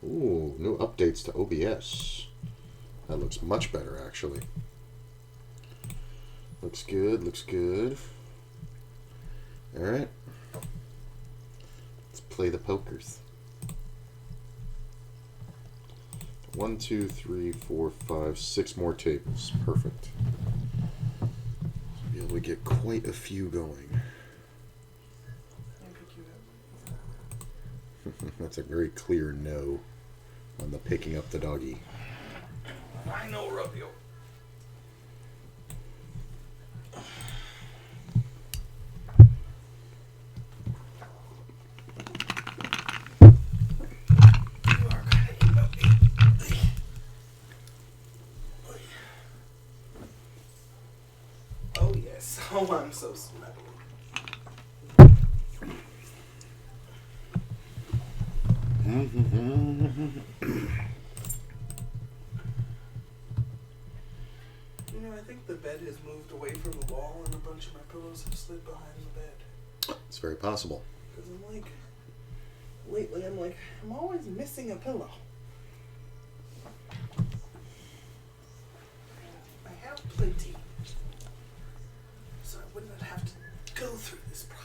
Ooh, new updates to OBS. That looks much better, actually. Looks good, looks good. Alright. Let's play the pokers. 1, 2, 3, 4, 5, 6 more tables. Perfect. Be able to get quite a few going. That's a very clear no on the picking up the doggy. I know, Rubio. Oh yes. Oh, I'm so smelly. I think the bed has moved away from the wall and a bunch of my pillows have slid behind the bed. It's very possible. Because lately I'm always missing a pillow. I have plenty. So I would not have to go through this problem.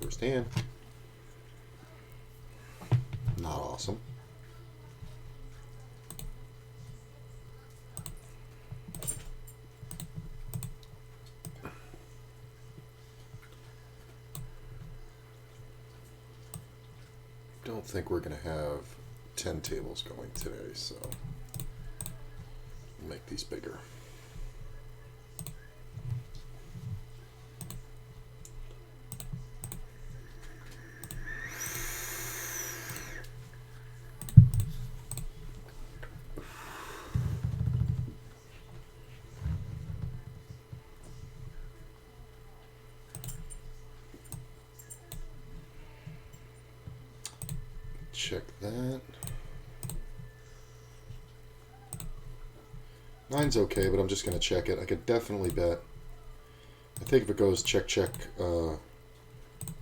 First hand. Not awesome. Don't think we're going to have 10 tables going today, so we'll make these bigger. Check that. 9's okay, but I'm just going to check it. I could definitely bet. I think if it goes check, check,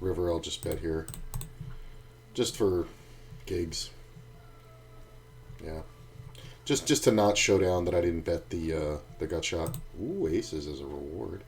river, I'll just bet here. Just for gigs. Yeah. Just to not show down that I didn't bet the gut shot. Ooh, aces as a reward.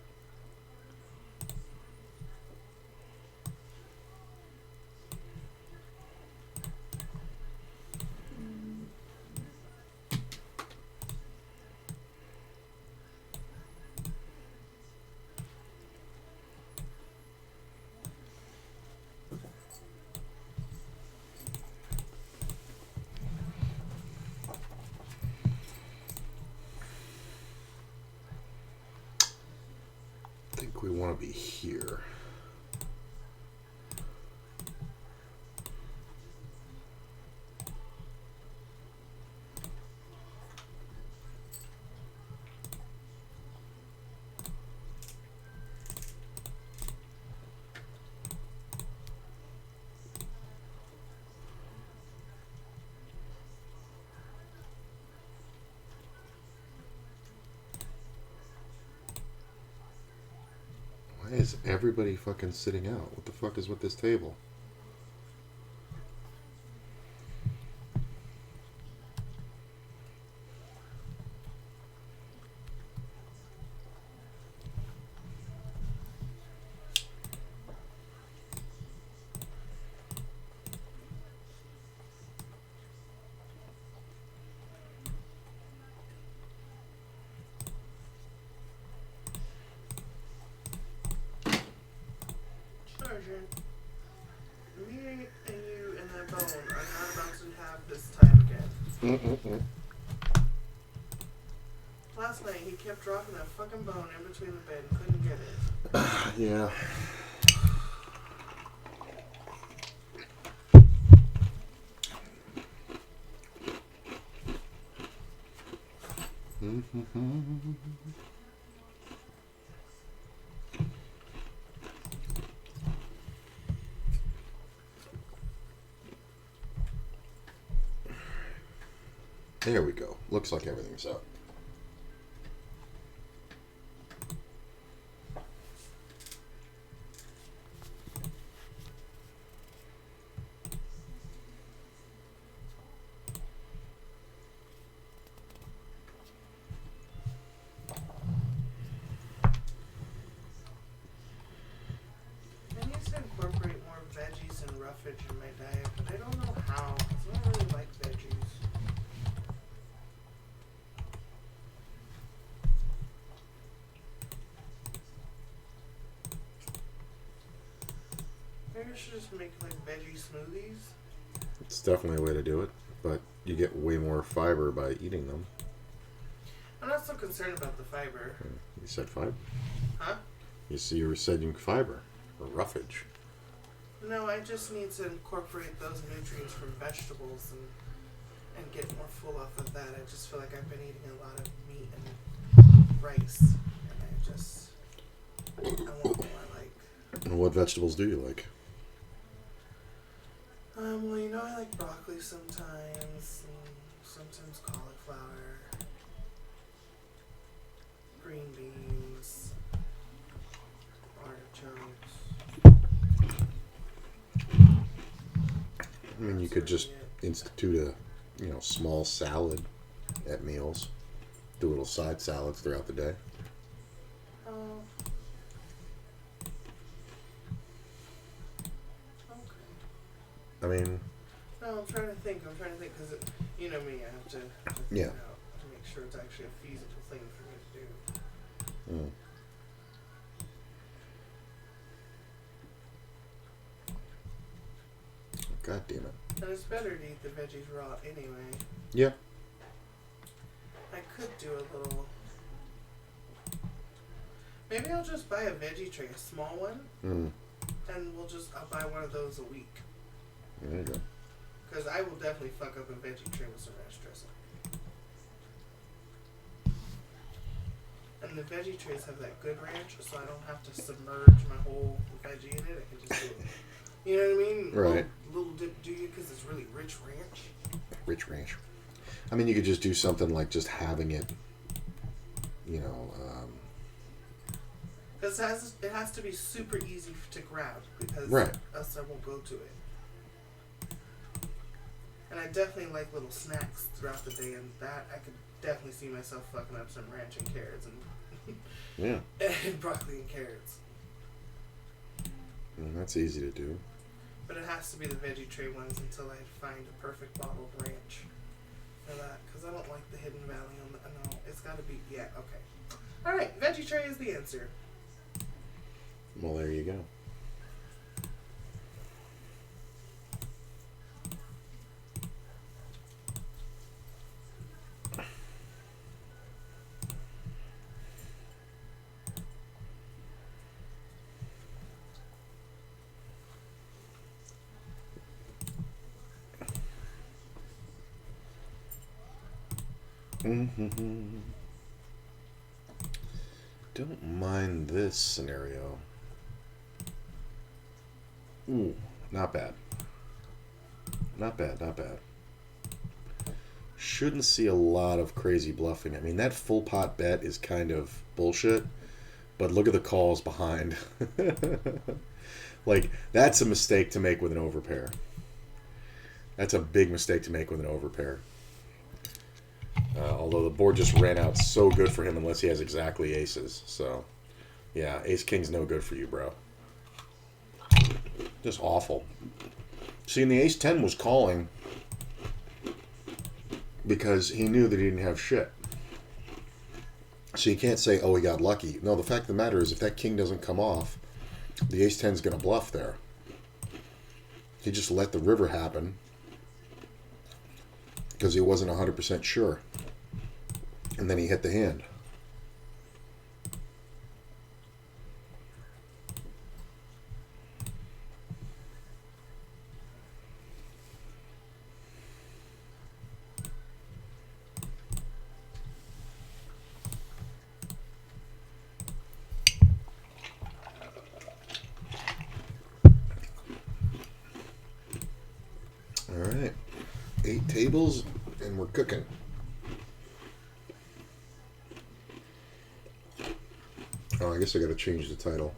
I think we want to be here. Why is everybody fucking sitting out? What the fuck is with this table? bone. I'm not about to have this time again. Mm-mm-mm. Last night he kept dropping that fucking bone in between the bed and couldn't get it. Yeah. There we go. Looks like everything's up. I need to incorporate more veggies and roughage in my diet, but I don't know how. 'Cause I don't really like veggies. Maybe I should just make like veggie smoothies. It's definitely a way to do it, but you get way more fiber by eating them. I'm not so concerned about the fiber. You said fiber? Huh? You said you fiber or roughage. No, I just need to incorporate those nutrients from vegetables and get more full off of that. I just feel like I've been eating a lot of meat and rice, and I want more like. And what vegetables do you like? Well, you know, I like broccoli sometimes, and sometimes cauliflower, green beans, artichokes. I mean, you could just institute a small salad at meals. Do little side salads throughout the day. Oh. Okay. I mean, No, I'm trying to think because you know me, I have to Yeah. figure out to make sure it's actually a feasible thing for me to do. mm. God damn it. And it's better to eat the veggies raw anyway. Yeah. I could do a little. Maybe I'll just buy a veggie tray, a small one, Mm. and I'll buy one of those a week. There you go. Because I will definitely fuck up a veggie tray with some ranch dressing. And the veggie trays have that good ranch, so I don't have to submerge my whole veggie in it. I can just do it. You know what I mean? Right. Little dip do you because it's really rich ranch. Rich ranch. I mean, you could just do something like just having it, Because it has to be super easy to grab because Right. else I won't go to it. And I definitely like little snacks throughout the day, and that I could definitely see myself fucking up some ranch and carrots Yeah. and broccoli and carrots. And that's easy to do. But it has to be the veggie tray ones until I find a perfect bottle of ranch for that. Because I don't like the Hidden Valley on the. No, it's got to be. Yeah, okay. Alright, veggie tray is the answer. Well, there you go. Don't mind this scenario. Ooh, not bad. Not bad, not bad. Shouldn't see a lot of crazy bluffing. I mean, that full pot bet is kind of bullshit, but look at the calls behind. Like, that's a mistake to make with an overpair. That's a big mistake to make with an overpair. Although the board just ran out so good for him unless he has exactly aces. So, yeah, ace-king's no good for you, bro. Just awful. See, and the ace-10 was calling because he knew that he didn't have shit. So you can't say, oh, he got lucky. No, the fact of the matter is if that king doesn't come off, the ace-10's going to bluff there. He just let the river happen because he wasn't 100% sure. And then he hit the hand. All right. 8 tables and we're cooking. Oh, I guess I got to change the title.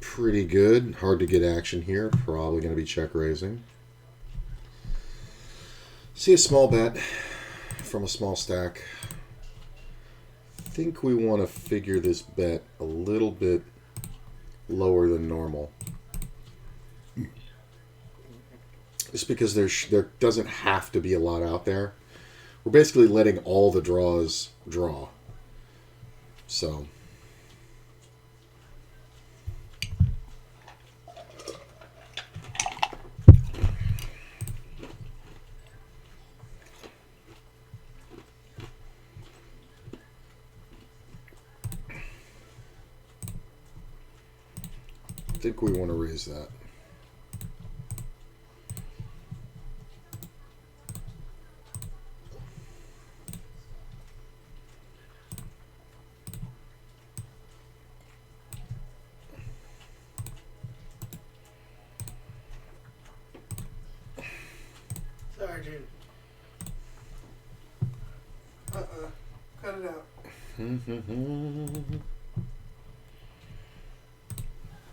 Pretty good. Hard to get action here. Probably going to be check raising. See a small bet from a small stack. I think we want to figure this bet a little bit lower than normal. Just because there doesn't have to be a lot out there. We're basically letting all the draws draw. So... I think we want to raise that. Sergeant. Cut it out.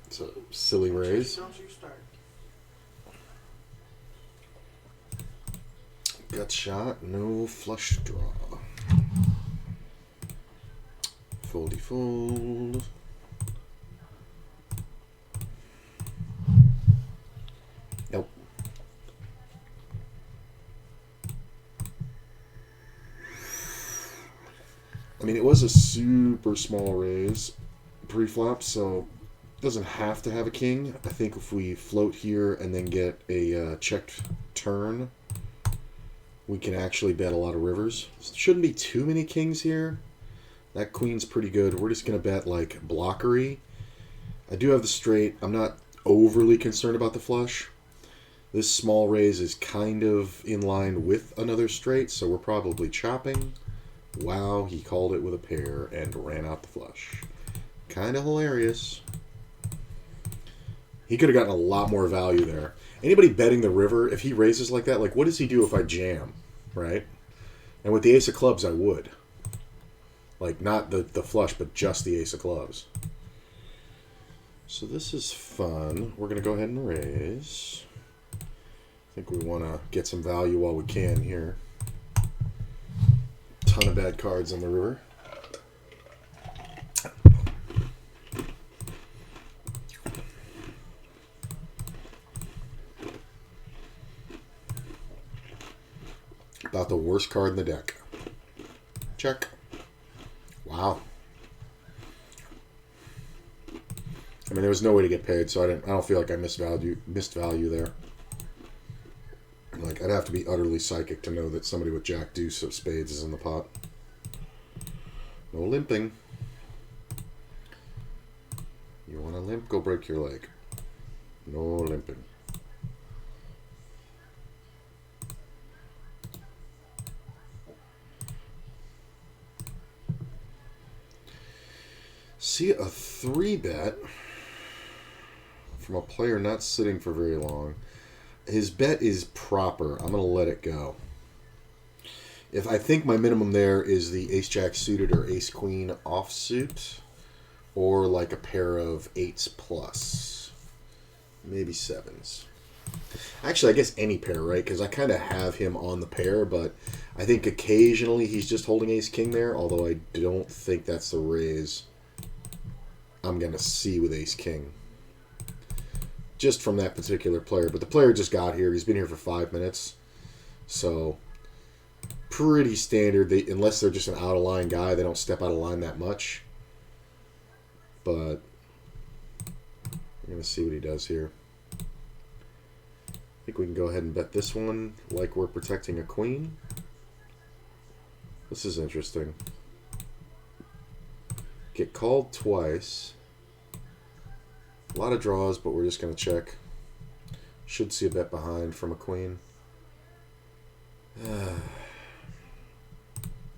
It's a silly raise. Don't you start. Gut shot, no flush draw. Foldy fold. Nope. I mean, it was a super small raise pre-flop, so doesn't have to have a king. I think if we float here and then get a checked turn, we can actually bet a lot of rivers. Shouldn't be too many kings here. That queen's pretty good. We're just going to bet like blockery. I do have the straight. I'm not overly concerned about the flush. This small raise is kind of in line with another straight, so we're probably chopping. Wow, he called it with a pair and ran out the flush. Kind of hilarious. He could have gotten a lot more value there. Anybody betting the river, if he raises like that, like what does he do if I jam, right? And with the ace of clubs, I would. Like not the flush, but just the ace of clubs. So this is fun. We're going to go ahead and raise. I think we want to get some value while we can here. Ton of bad cards on the river. About the worst card in the deck. Check. Wow. I mean, there was no way to get paid, so I don't feel like I missed value there. Like, I'd have to be utterly psychic to know that somebody with Jack Deuce of spades is in the pot. No limping. You want to limp? Go break your leg. No limping. See a 3-bet from a player not sitting for very long. His bet is proper. I'm going to let it go. If I think my minimum there is the ace-jack suited or ace-queen offsuit, or like a pair of 8s plus. Maybe 7s. Actually, I guess any pair, right? Because I kind of have him on the pair, but I think occasionally he's just holding ace-king there, although I don't think that's the raise I'm going to see with ace-king. Just from that particular player. But the player just got here. He's been here for 5 minutes. So, pretty standard. Unless they're just an out-of-line guy, they don't step out of line that much. But we're going to see what he does here. I think we can go ahead and bet this one like we're protecting a queen. This is interesting. Get called twice. A lot of draws, but we're just going to check. Should see a bet behind from a queen.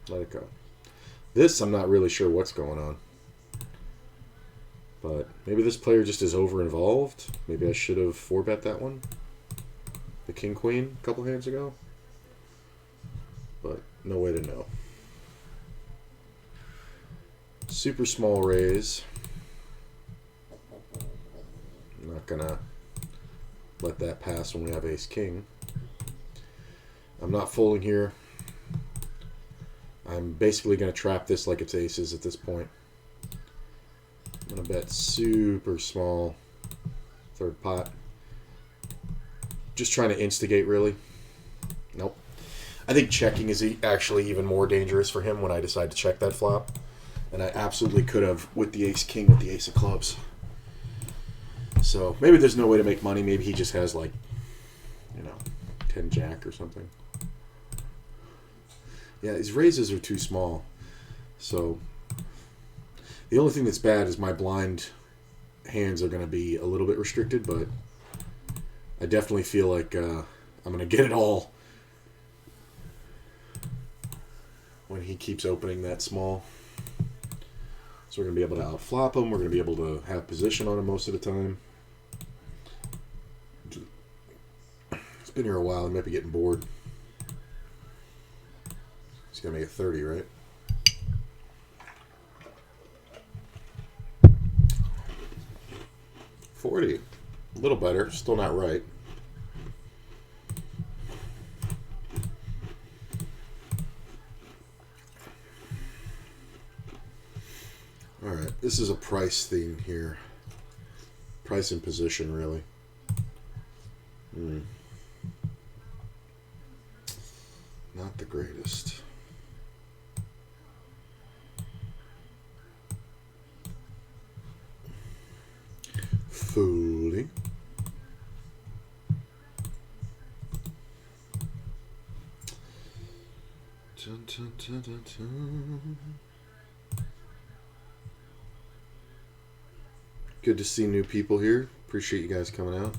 Let it go. This, I'm not really sure what's going on. But maybe this player just is over-involved. Maybe I should have 4-bet that one. The king-queen a couple hands ago. But no way to know. Super small raise. I'm not going to let that pass when we have ace-king. I'm not folding here. I'm basically going to trap this like it's aces at this point. I'm going to bet super small. Third pot. Just trying to instigate, really. Nope. I think checking is actually even more dangerous for him when I decide to check that flop. And I absolutely could have with the ace-king with the ace of clubs. So maybe there's no way to make money. Maybe he just has like, 10-jack or something. Yeah, his raises are too small. So the only thing that's bad is my blind hands are going to be a little bit restricted, but I definitely feel like I'm going to get it all when he keeps opening that small. So we're going to be able to outflop him. We're going to be able to have position on him most of the time. It's been here a while. He might be getting bored. He's going to make it 30, right? $40. A little better. Still not right. Alright, this is a price thing here. Price and position, really. Not the greatest. Folding. Dun, dun, dun, dun, dun. Good to see new people here. Appreciate you guys coming out.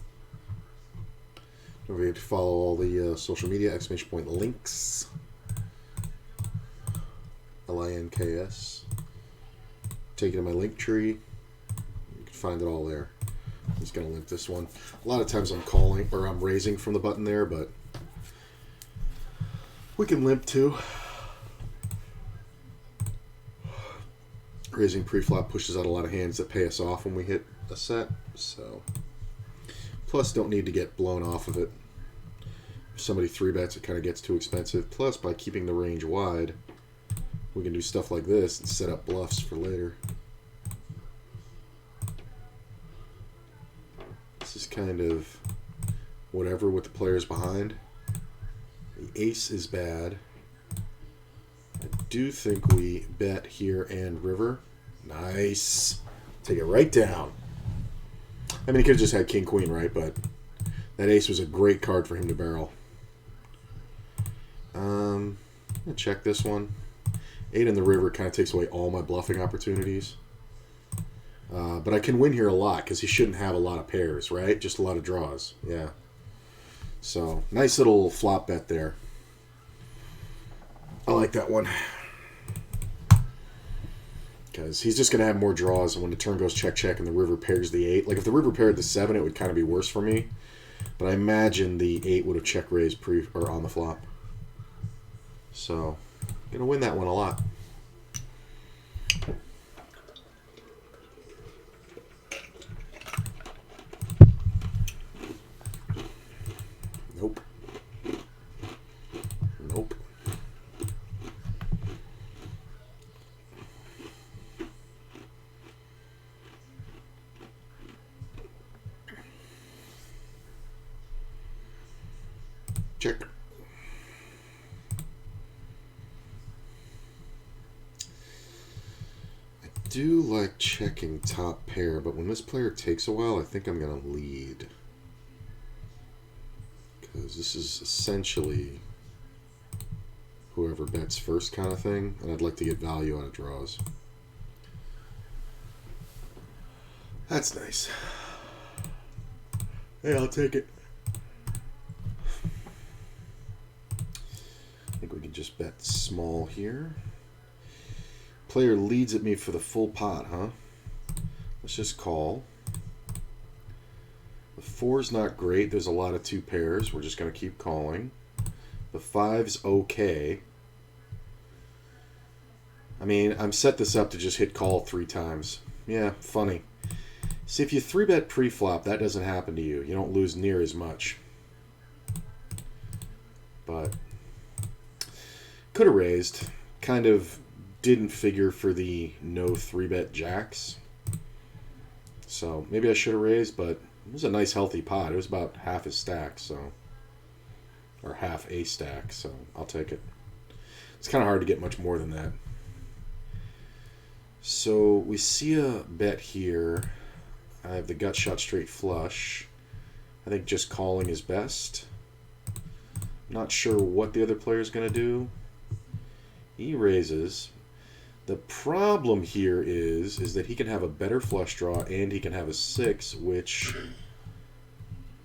Don't forget to follow all the social media, exclamation point links. LINKS. Take it to my link tree. You can find it all there. I'm just going to link this one. A lot of times I'm calling, or I'm raising from the button there, but we can limp too. Raising pre-flop pushes out a lot of hands that pay us off when we hit a set. So, plus don't need to get blown off of it. If somebody 3-bets, it kind of gets too expensive. Plus, by keeping the range wide, we can do stuff like this and set up bluffs for later. This is kind of whatever with the players behind. The ace is bad. I do think we bet here and river. Nice. Take it right down. I mean, he could have just had king, queen, right? But that ace was a great card for him to barrel. I'm going to check this one. 8 in the river kind of takes away all my bluffing opportunities. But I can win here a lot because he shouldn't have a lot of pairs, right? Just a lot of draws. Yeah. So, nice little flop bet there. I like that one. Because he's just going to have more draws, and when the turn goes check-check and the river pairs the 8. Like, if the river paired the 7, it would kind of be worse for me. But I imagine the 8 would have check-raised or on the flop. So, going to win that one a lot. check. I do like checking top pair, but when this player takes a while, I think I'm going to lead. Because this is essentially whoever bets first kind of thing, and I'd like to get value out of draws. That's nice. Hey, I'll take it. I think we can just bet small here. Player leads at me for the full pot, huh? Let's just call. The 4's not great. There's a lot of 2 pairs. We're just going to keep calling. The 5's okay. I mean, I'm set this up to just hit call 3 times. Yeah, funny. See, if you 3-bet pre-flop, that doesn't happen to you. You don't lose near as much. But could have raised. Kind of didn't figure for the no 3-bet jacks. So maybe I should have raised, but it was a nice healthy pot. It was about half a stack, so, or half a stack, so I'll take it. It's kind of hard to get much more than that. So we see a bet here. I have the gut shot straight flush. I think just calling is best. Not sure what the other player is going to do. He raises. The problem here is that he can have a better flush draw and he can have a 6, which,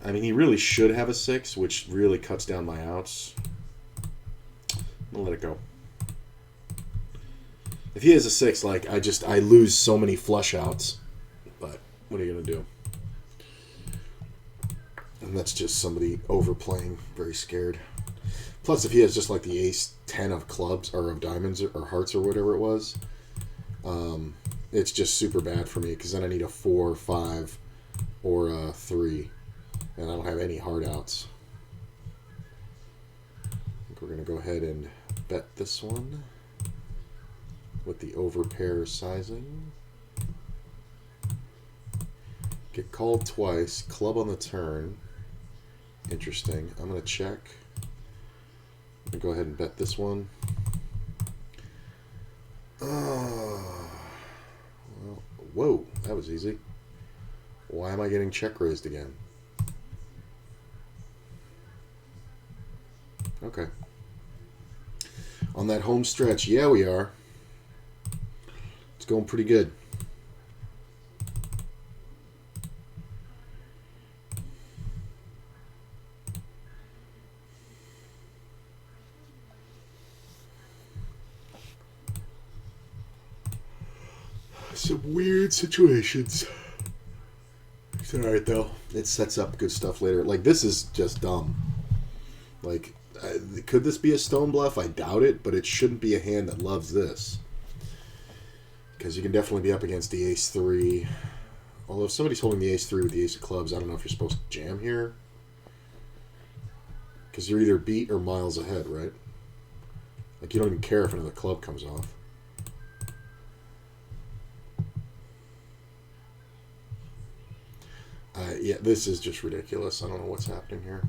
I mean, he really should have a 6, which really cuts down my outs. I'm going to let it go. If he has a 6, like, I lose so many flush outs. But what are you going to do? And that's just somebody overplaying, very scared. Plus, if he has just like the ace 10 of clubs, or of diamonds, or hearts, or whatever it was, it's just super bad for me, because then I need a 4, 5, or a 3. And I don't have any hard outs. I think we're going to go ahead and bet this one with the overpair sizing. Get called twice, club on the turn. Interesting. I'm going to check. I'm going to go ahead and bet this one. Well, whoa, that was easy. Why am I getting check raised again? Okay. On that home stretch, yeah, we are. It's going pretty good. Some weird situations. It's alright though. It sets up good stuff later. Like, this is just dumb. Like, could this be a stone bluff? I doubt it, but it shouldn't be a hand that loves this. Because you can definitely be up against the ace 3. Although if somebody's holding the ace 3 with the ace of clubs, I don't know if you're supposed to jam here. Because you're either beat or miles ahead, right? Like, you don't even care if another club comes off. Yeah, this is just ridiculous. I don't know what's happening here.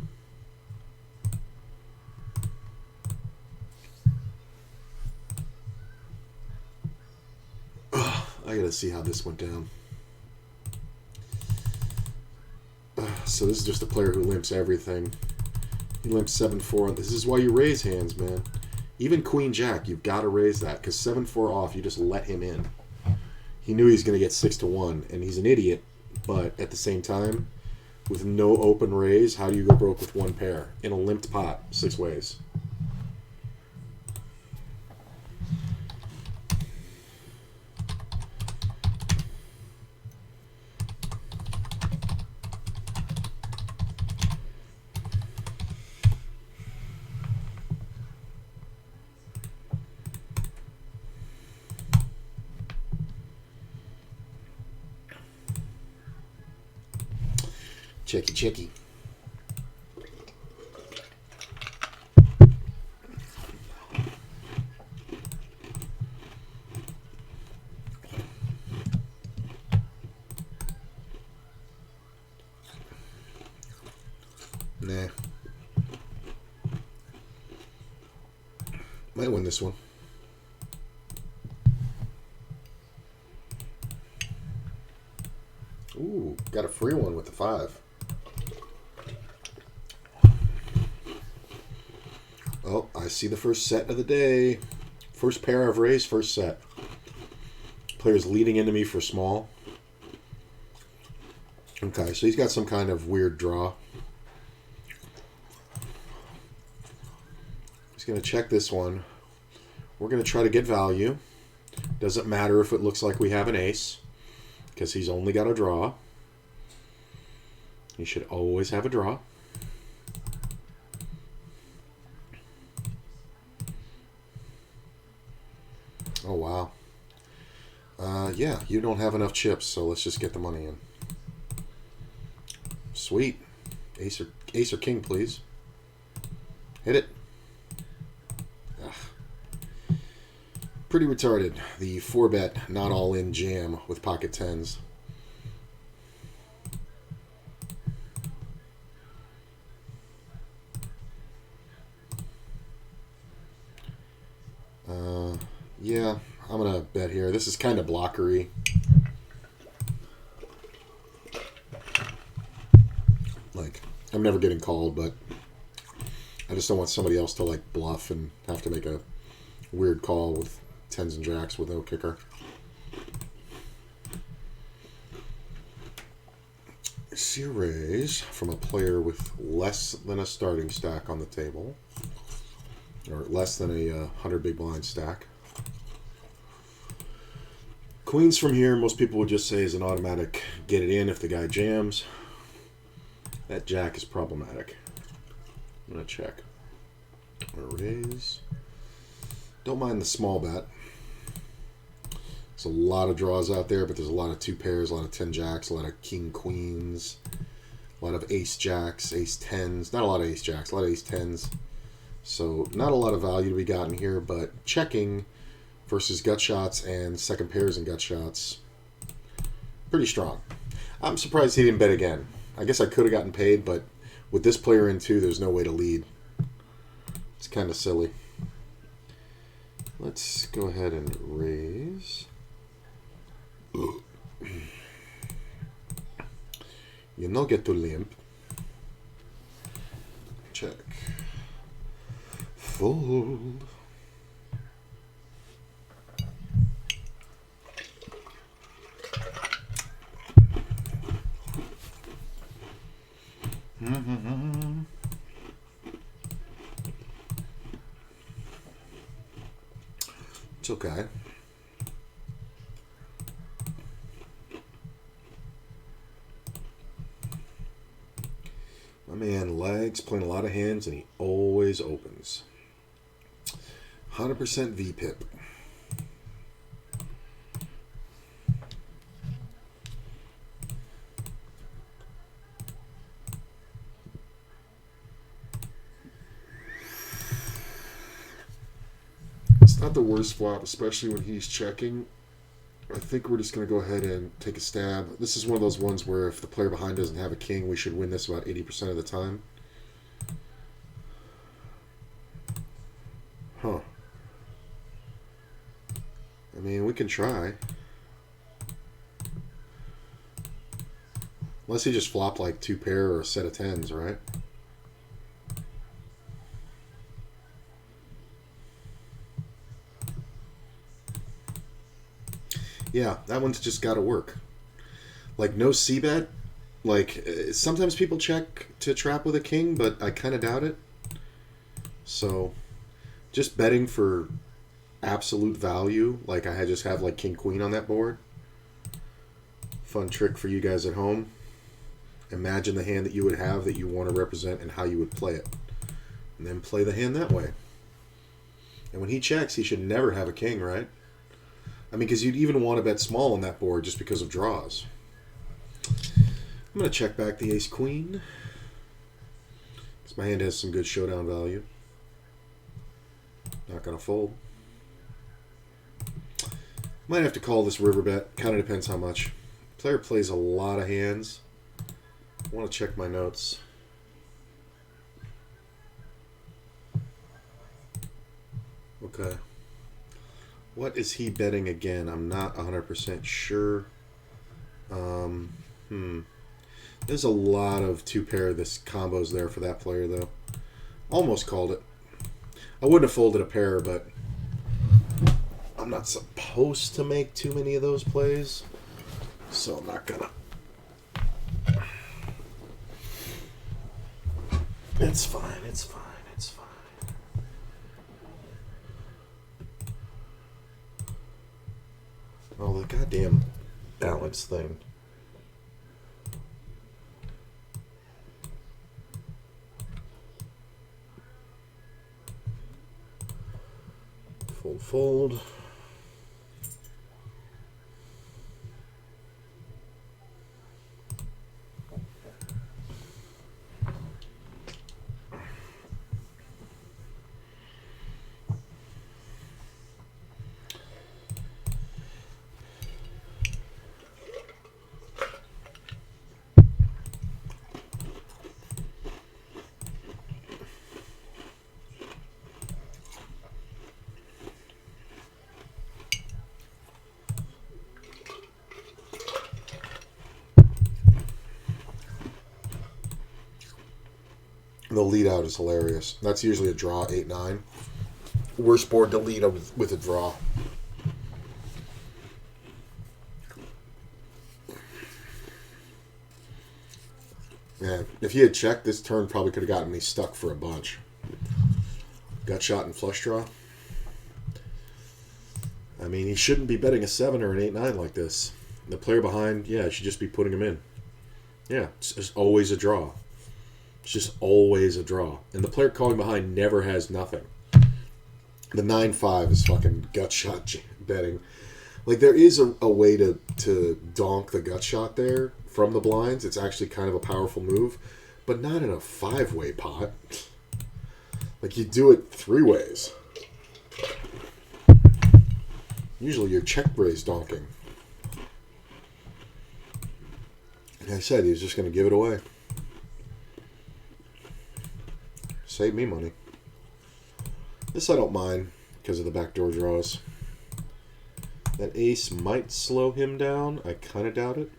I gotta see how this went down. So this is just a player who limps everything. He limps 7-4. This is why you raise hands, man. Even Queen Jack, you've got to raise that, because 7-4 off, you just let him in. He knew he was going to get 6-1, and he's an idiot. But at the same time, with no open raise, how do you go broke with one pair in a limped pot 6 ways? Checky, checky. Nah. Might win this one. Ooh, got a free one with the 5. Oh, I see the first set of the day. First pair I've raised, first set. Player's leading into me for small. Okay, so he's got some kind of weird draw. He's going to check this one. We're going to try to get value. Doesn't matter if it looks like we have an ace, because he's only got a draw. He should always have a draw. Oh, wow. Yeah, you don't have enough chips, so let's just get the money in. Sweet. Ace or king, please. Hit it. Ugh. Pretty retarded. The 4-bet not all-in jam with pocket 10s. Yeah, I'm going to bet here. This is kind of blockery. Like, I'm never getting called, but I just don't want somebody else to, like, bluff and have to make a weird call with 10s and jacks with no kicker. See a raise from a player with less than a starting stack on the table, or less than a 100 big blind stack. Queens from here, most people would just say is an automatic get it in if the guy jams. That jack is problematic. I'm going to check. Or raise. Don't mind the small bet. There's a lot of draws out there, but there's a lot of 2 pairs, a lot of 10 jacks, a lot of king queens, a lot of ace jacks, ace 10s. Not a lot of ace jacks, a lot of ace 10s. So not a lot of value to be gotten here, but checking versus gut shots and second pairs and gut shots, pretty strong. I'm surprised he didn't bet again. I guess I could have gotten paid, but with this player in 2, there's no way to lead. It's kind of silly. Let's go ahead and raise. You no get to limp. Check. Fold. It's okay. My man Legs playing a lot of hands and he always opens. 100% VPIP. It's not the worst flop, especially when he's checking. I think we're just going to go ahead and take a stab. This is one of those ones where if the player behind doesn't have a king, we should win this about 80% of the time. Huh. I mean, we can try. Unless he just flopped like 2 pair or a set of 10s, right? Yeah, that one's just got to work. Like, no c-bet. Like, sometimes people check to trap with a king, but I kind of doubt it. So, just betting for absolute value, like I just have like king-queen on that board. Fun trick for you guys at home. Imagine the hand that you would have that you want to represent and how you would play it. And then play the hand that way. And when he checks, he should never have a king, right? I mean, because you'd even want to bet small on that board just because of draws. I'm going to check back the ace-queen. Because my hand has some good showdown value. Not going to fold. Might have to call this river bet. Kind of depends how much. Player plays a lot of hands. I want to check my notes. Okay. What is he betting again? I'm not 100% sure. There's a lot of two pair of this combos there for that player, though. Almost called it. I wouldn't have folded a pair, but I'm not supposed to make too many of those plays, so I'm not gonna. It's fine. It's fine. It's fine. Oh, the goddamn balance thing. Fold. The lead out is hilarious. That's usually a draw, 8-9. Worst board to lead with a draw. Yeah, if he had checked, this turn probably could have gotten me stuck for a bunch. Gut shot and flush draw. I mean, he shouldn't be betting a 7 or an 8-9 like this. The player behind, yeah, should just be putting him in. Yeah, it's always a draw. It's just always a draw. And the player calling behind never has nothing. The 9-5 is fucking gut shot betting. Like, there is a way to donk the gut shot there from the blinds. It's actually kind of a powerful move. But not in a 5-way pot. Like, you do it 3 ways. Usually you're check raise donking. Like I said, he was just going to give it away. Save me money. This I don't mind because of the backdoor draws. That ace might slow him down. I kind of doubt it.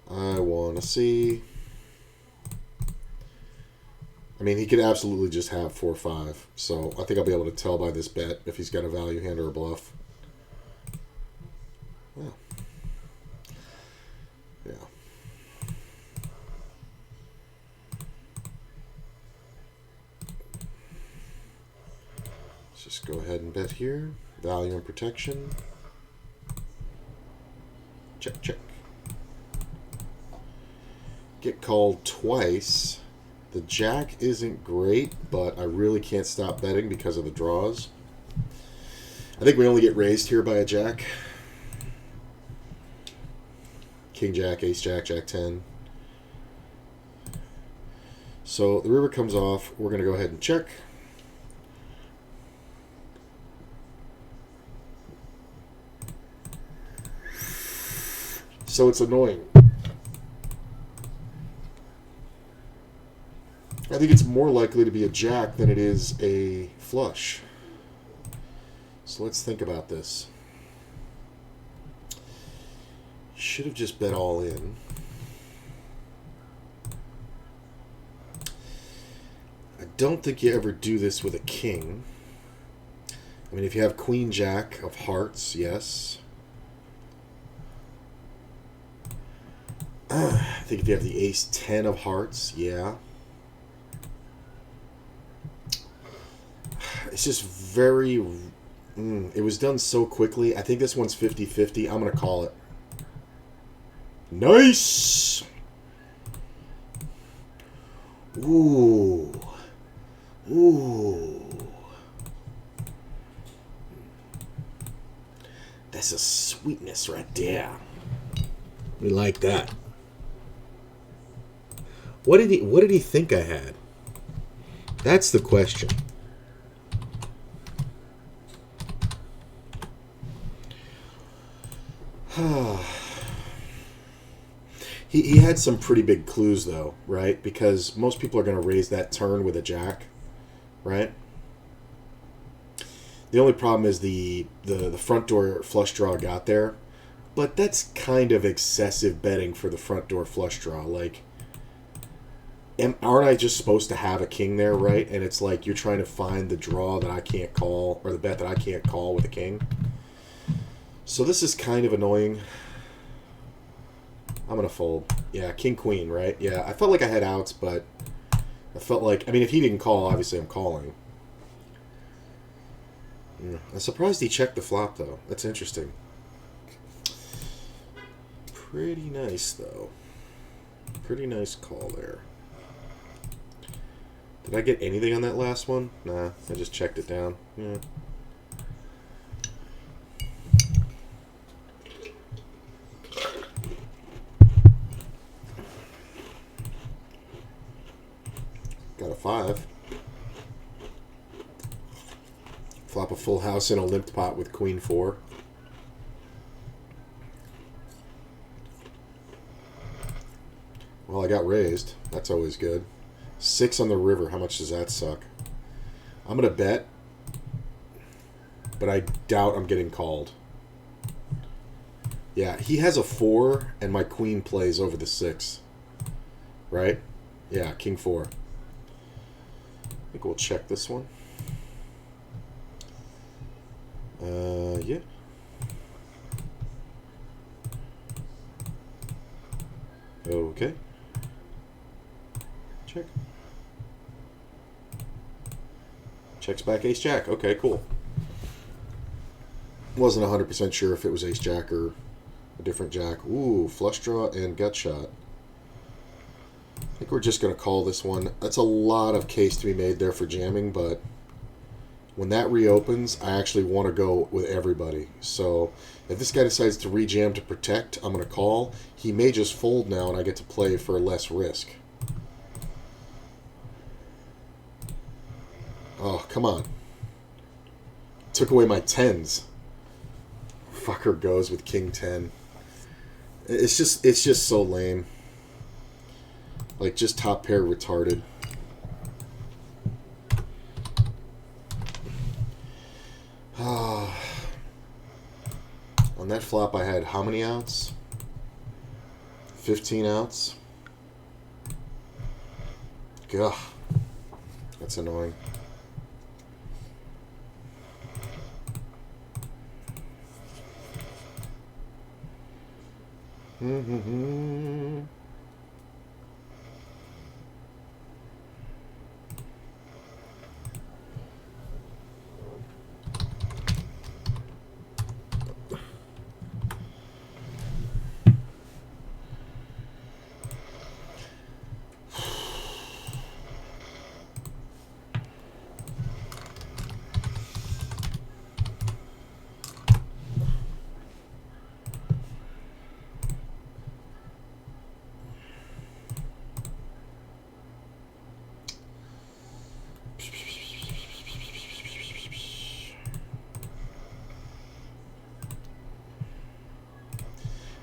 I want to see. I mean, he could absolutely just have 4-5. So I think I'll be able to tell by this bet if he's got a value hand or a bluff. Yeah. Yeah. Let's just go ahead and bet here. Value and protection. Check, check. Get called twice. The jack isn't great, but I really can't stop betting because of the draws. I think we only get raised here by a jack. King jack, ace jack, jack 10. So the river comes off. We're going to go ahead and check. So it's annoying. I think it's more likely to be a jack than it is a flush. So let's think about this. Should have just bet all in. I don't think you ever do this with a king. I mean, if you have queen jack of hearts, yes. I think if you have the ace 10 of hearts, yeah. It's just very... it was done so quickly. I think this one's 50-50. I'm going to call it. Nice! Ooh. Ooh. That's a sweetness right there. We like that. What did he think I had? That's the question. He had some pretty big clues, though, right? Because most people are going to raise that turn with a jack, right? The only problem is the front door flush draw got there, but that's kind of excessive betting for the front door flush draw. Like, aren't I just supposed to have a king there, right? And it's like you're trying to find the draw that I can't call, or the bet that I can't call with a king. So this is kind of annoying. I'm going to fold. Yeah, king, queen, right? Yeah, I felt like I had outs, but I felt like, I mean, if he didn't call, obviously I'm calling. I'm surprised he checked the flop, though. That's interesting. Pretty nice, though. Pretty nice call there. Did I get anything on that last one? Nah, I just checked it down. Yeah. Got a 5. Flop a full house in a limped pot with queen 4. Well, I got raised. That's always good. 6 on the river. How much does that suck? I'm going to bet, but I doubt I'm getting called. Yeah, he has a 4, and my queen plays over the 6. Right? Yeah, king 4. I think we'll check this one. Yeah. Okay. Check. Checks back ace jack. Okay, cool. Wasn't 100% sure if it was ace jack or a different jack. Ooh, flush draw and gut shot. I think we're just going to call this one. That's a lot of case to be made there for jamming, but when that reopens, I actually want to go with everybody. So if this guy decides to rejam to protect, I'm going to call. He may just fold now, and I get to play for less risk. Oh, come on. Took away my 10s. Fucker goes with king 10. It's just so lame. Like, just top pair retarded. On that flop, I had how many outs? 15 outs. Gah. That's annoying.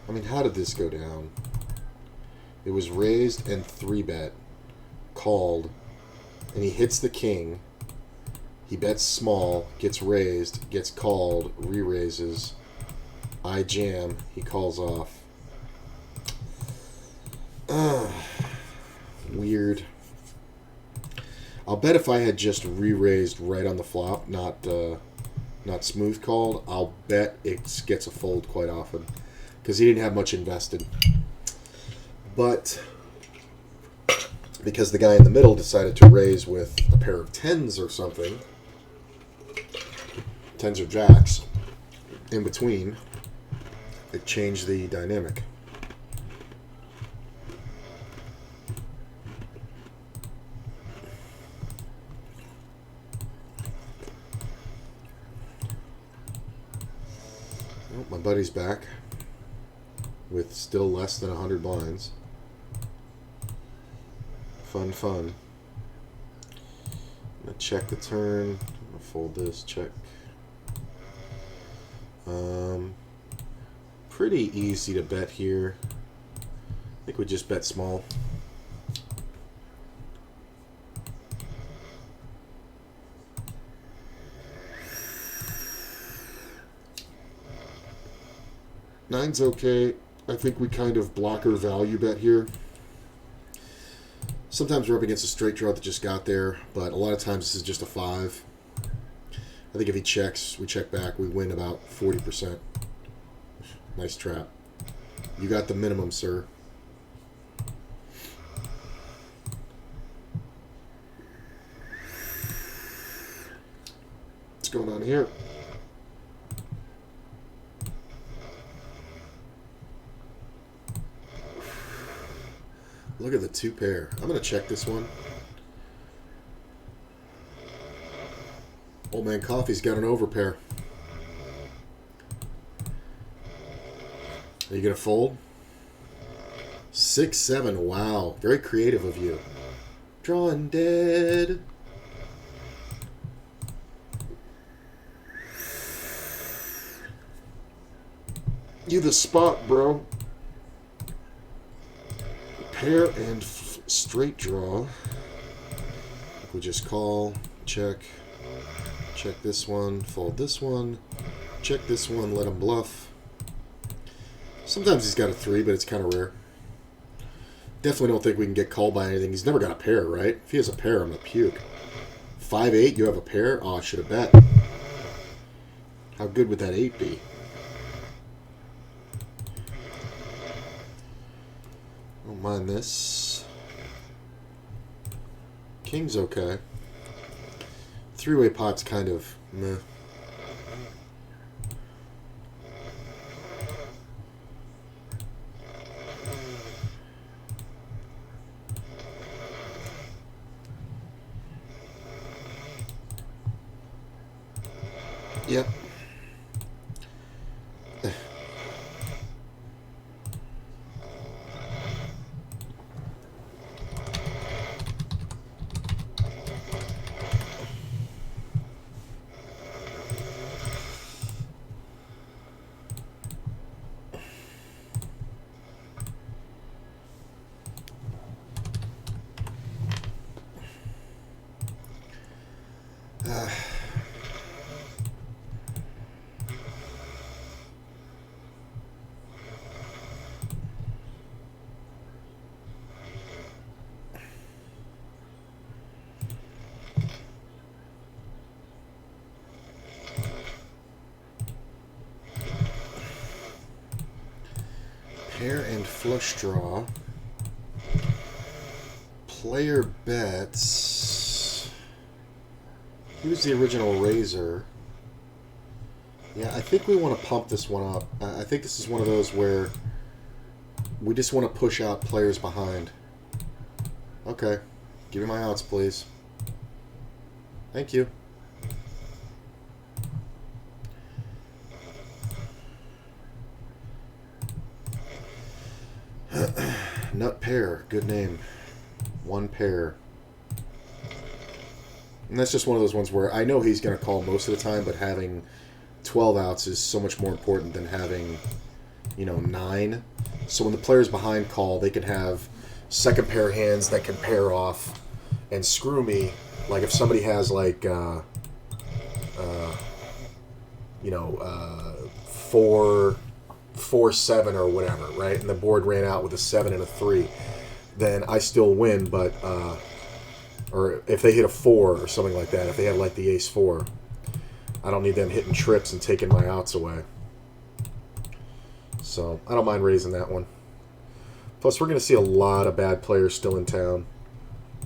I mean, how did this go down? It was raised and 3-bet, called, and he hits the king. He bets small, gets raised, gets called, re-raises. I jam, he calls off. Weird. I'll bet if I had just re-raised right on the flop, not smooth called, I'll bet it gets a fold quite often. Because he didn't have much invested. But because the guy in the middle decided to raise with a pair of 10s or something, 10s or jacks, in between, it changed the dynamic. Oh, my buddy's back with still less than 100 blinds. Fun. I'm going to check the turn. I'm going to fold this, check. Pretty easy to bet here. I think we just bet small. Nine's okay. I think we kind of blocker value bet here. Sometimes we're up against a straight draw that just got there, but a lot of times this is just a 5. I think if he checks, we check back, we win about 40%. Nice trap. You got the minimum, sir. What's going on here? Look at the 2 pair. I'm going to check this one. Old man Coffee's got an overpair. Are you going to fold? 6-7. Wow. Very creative of you. Drawing dead. You the spot, bro. Pair and straight draw. We just call, check this one, fold this one, check this one, let him bluff. Sometimes he's got a 3, but it's kind of rare. Definitely don't think we can get called by anything. He's never got a pair, right? If he has a pair, I'm going to puke. 5-8, you have a pair? Oh, I should have bet. How good would that 8 be? Don't mind this. King's okay. 3-way pot's kind of meh. Yep. Pair and flush draw. Player bets. He was the original raiser. Yeah, I think we want to pump this one up. I think this is one of those where we just want to push out players behind. Okay. Give me my outs, please. Thank you. Nut pair. Good name. 1 pair. And that's just one of those ones where I know he's going to call most of the time, but having 12 outs is so much more important than having, 9. So when the players behind call, they can have second pair hands that can pair off and screw me. Like if somebody has 4-7 or whatever, right? And the board ran out with a 7 and a 3, then I still win, but or if they hit a 4 or something like that, if they have like the ace 4, I don't need them hitting trips and taking my outs away. So I don't mind raising that one. Plus, we're going to see a lot of bad players still in town.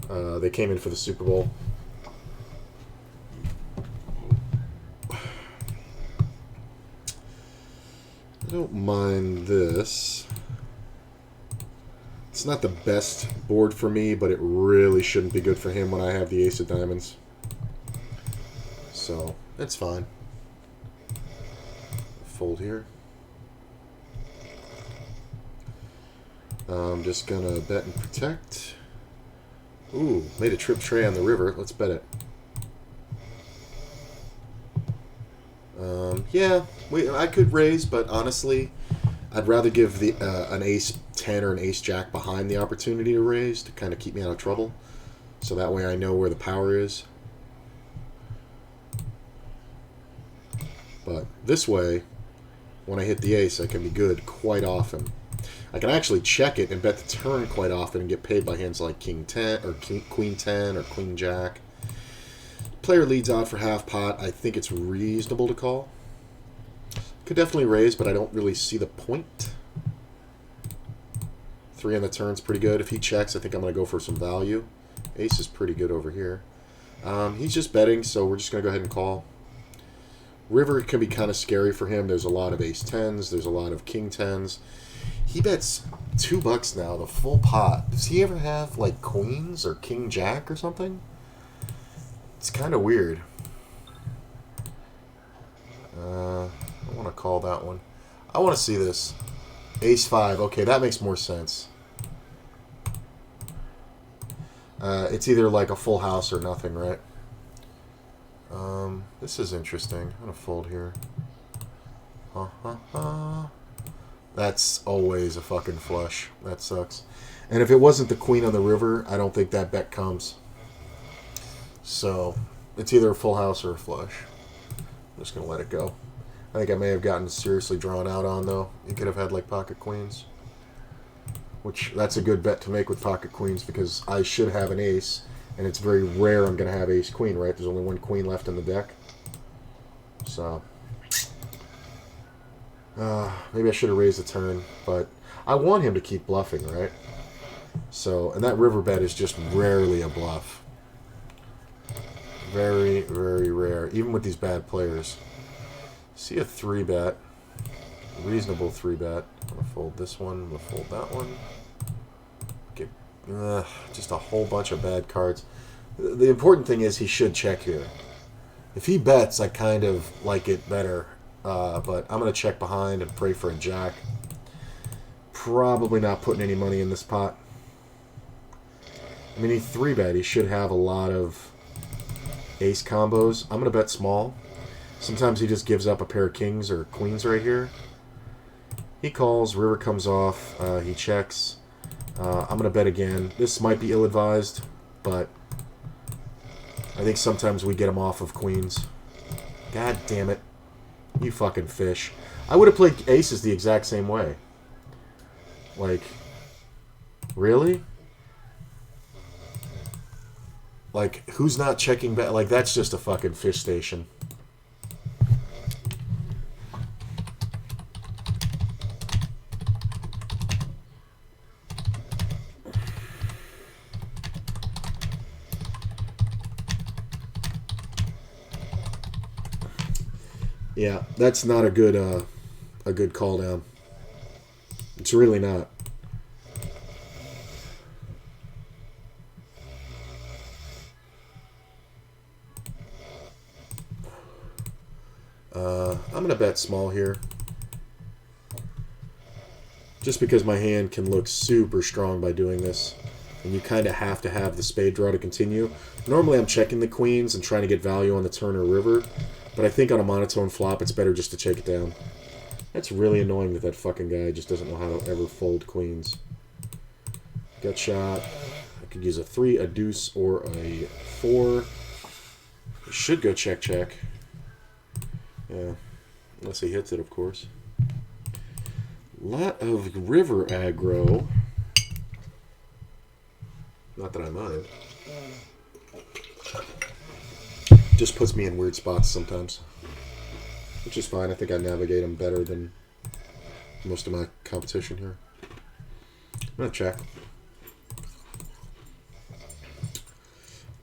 They came in for the Super Bowl. I don't mind this. It's not the best board for me, but it really shouldn't be good for him when I have the ace of diamonds. So, it's fine. Fold here. I'm just going to bet and protect. Ooh, made a trip tray on the river. Let's bet it. Yeah, I could raise, but honestly, I'd rather give the an ace 10 or an ace jack behind the opportunity to raise to kind of keep me out of trouble. So that way I know where the power is. But this way, when I hit the ace, I can be good quite often. I can actually check it and bet the turn quite often and get paid by hands like King 10 or Queen 10 or Queen Jack. Player leads out for half pot. I think it's reasonable to call. Could definitely raise, but I don't really see the point. 3 on the turn's pretty good. If he checks, I think I'm going to go for some value. Ace is pretty good over here. He's just betting, so we're just going to go ahead and call. River can be kind of scary for him. There's a lot of ace 10s. There's a lot of king 10s. He bets $2 now, the full pot. Does he ever have, like, queens or king jack or something? It's kind of weird. I want to call that one. I want to see this. Ace 5. Okay, that makes more sense. It's either like a full house or nothing, right? This is interesting. I'm going to fold here. That's always a fucking flush. That sucks. And if it wasn't the queen on the river, I don't think that bet comes. So, it's either a full house or a flush. I'm just going to let it go. I think I may have gotten seriously drawn out on, though. He could have had, like, pocket queens. Which, that's a good bet to make with pocket queens because I should have an ace. And it's very rare I'm going to have ace queen, right? There's only one queen left in the deck. So, maybe I should have raised the turn. But I want him to keep bluffing, right? So, and that river bet is just rarely a bluff. Very, very rare. Even with these bad players. See a 3-bet. Reasonable 3-bet. I'm going to fold this one. I'm going to fold that one. Get, just a whole bunch of bad cards. The important thing is he should check here. If he bets, I kind of like it better. But I'm going to check behind and pray for a jack. Probably not putting any money in this pot. I mean, he 3-bet. He should have a lot of ace combos. I'm going to bet small. Sometimes he just gives up a pair of kings or queens right here. He calls. River comes off. He checks. I'm going to bet again. This might be ill-advised, but I think sometimes we get him off of queens. God damn it. You fucking fish. I would have played aces the exact same way. Like, really? Like, who's not checking back? Like, that's just a fucking fish station. Yeah, that's not a good call down. It's really not. I'm going to bet small here. Just because my hand can look super strong by doing this. And you kind of have to have the spade draw to continue. Normally I'm checking the queens and trying to get value on the turn or river. But I think on a monotone flop, it's better just to check it down. That's really annoying that that fucking guy just doesn't know how to ever fold queens. Gut shot. I could use a 3, a deuce, or a 4. It should go check, check. Yeah. Unless he hits it, of course. Lot of river aggro. Not that I mind. Just puts me in weird spots sometimes. Which is fine. I think I navigate them better than most of my competition here. I'm going to check.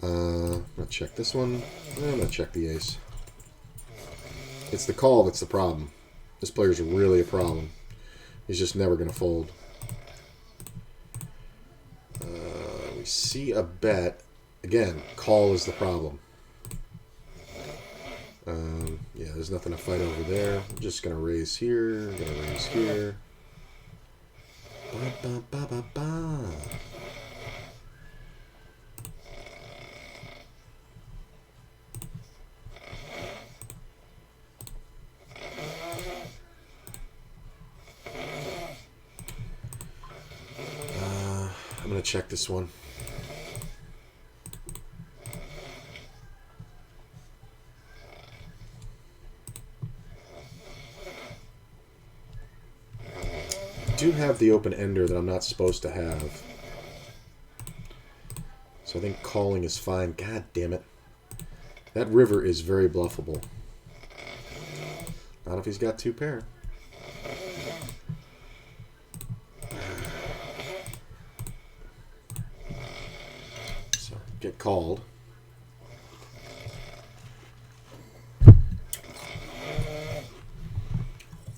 I'm going to check this one. I'm going to check the ace. It's the call that's the problem. This player's really a problem. He's just never going to fold. We see a bet. Again, call is the problem. Yeah, there's nothing to fight over there. I'm just going to raise here. I'm going to raise here. Ba, ba, ba, ba, ba. I'm going to check this one. do have the open ender that I'm not supposed to have. So I think calling is fine. God damn it. That river is very bluffable. Not if he's got 2 pair. So get called.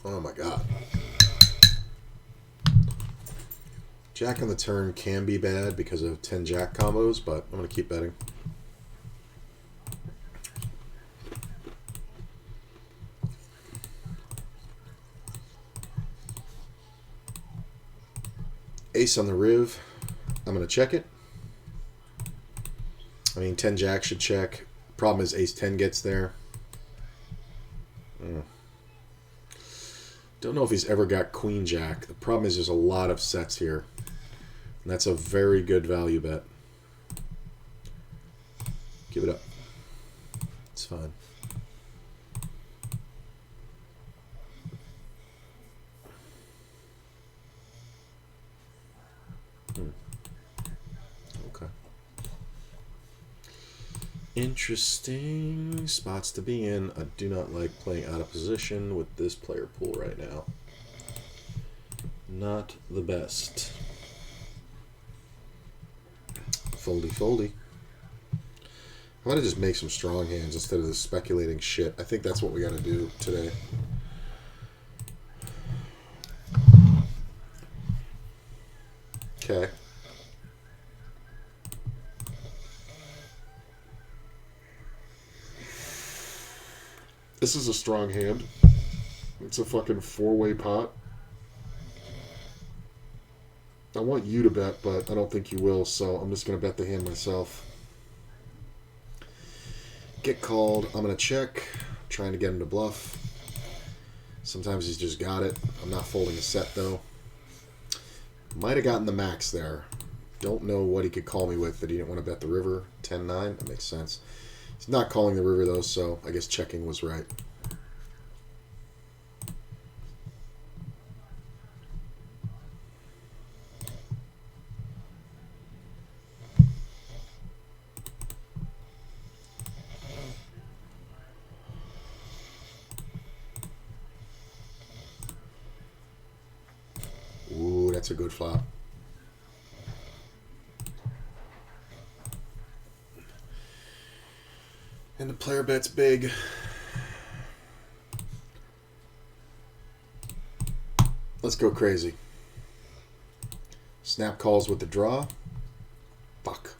Oh my god. Jack on the turn can be bad because of 10 jack combos, but I'm going to keep betting. Ace on the riv. I'm going to check it. I mean, 10 jack should check. Problem is ace 10 gets there. Don't know if he's ever got queen jack. The problem is there's a lot of sets here. And that's a very good value bet. Give it up. It's fine. Okay. Interesting spots to be in. I do not like playing out of position with this player pool right now. Not the best. Foldy, foldy. I want to just make some strong hands instead of this speculating shit. I think that's what we got to do today. Okay. This is a strong hand. It's a fucking 4-way pot. I want you to bet, but I don't think you will, so I'm just going to bet the hand myself. Get called. I'm going to check. I'm trying to get him to bluff. Sometimes he's just got it. I'm not folding a set, though. Might have gotten the max there. Don't know what he could call me with that he didn't want to bet the river. 10-9. That makes sense. He's not calling the river, though, so I guess checking was right. Ooh, that's a good flop. And the player bet's big. Let's go crazy. Snap calls with the draw. Fuck.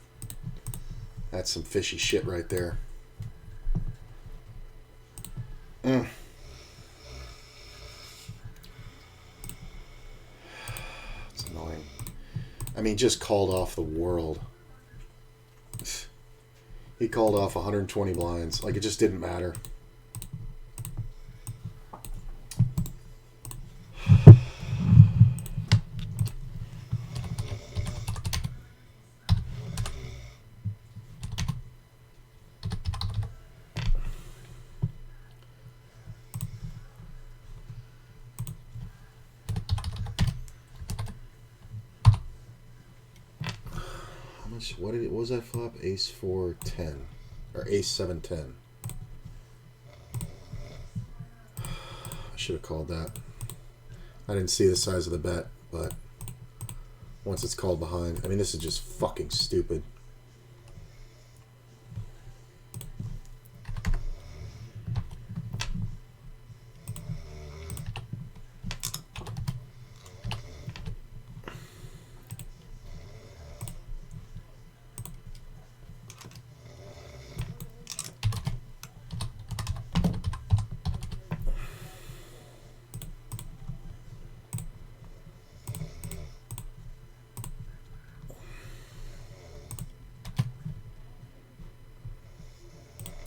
That's some fishy shit right there. It's annoying. I mean, just called off the world. He called off 120 blinds. Like, it just didn't matter. What was that flop? Ace 4 10 or ace 7 10. I should have called that. I didn't see the size of the bet, but once it's called behind, I mean, this is just fucking stupid.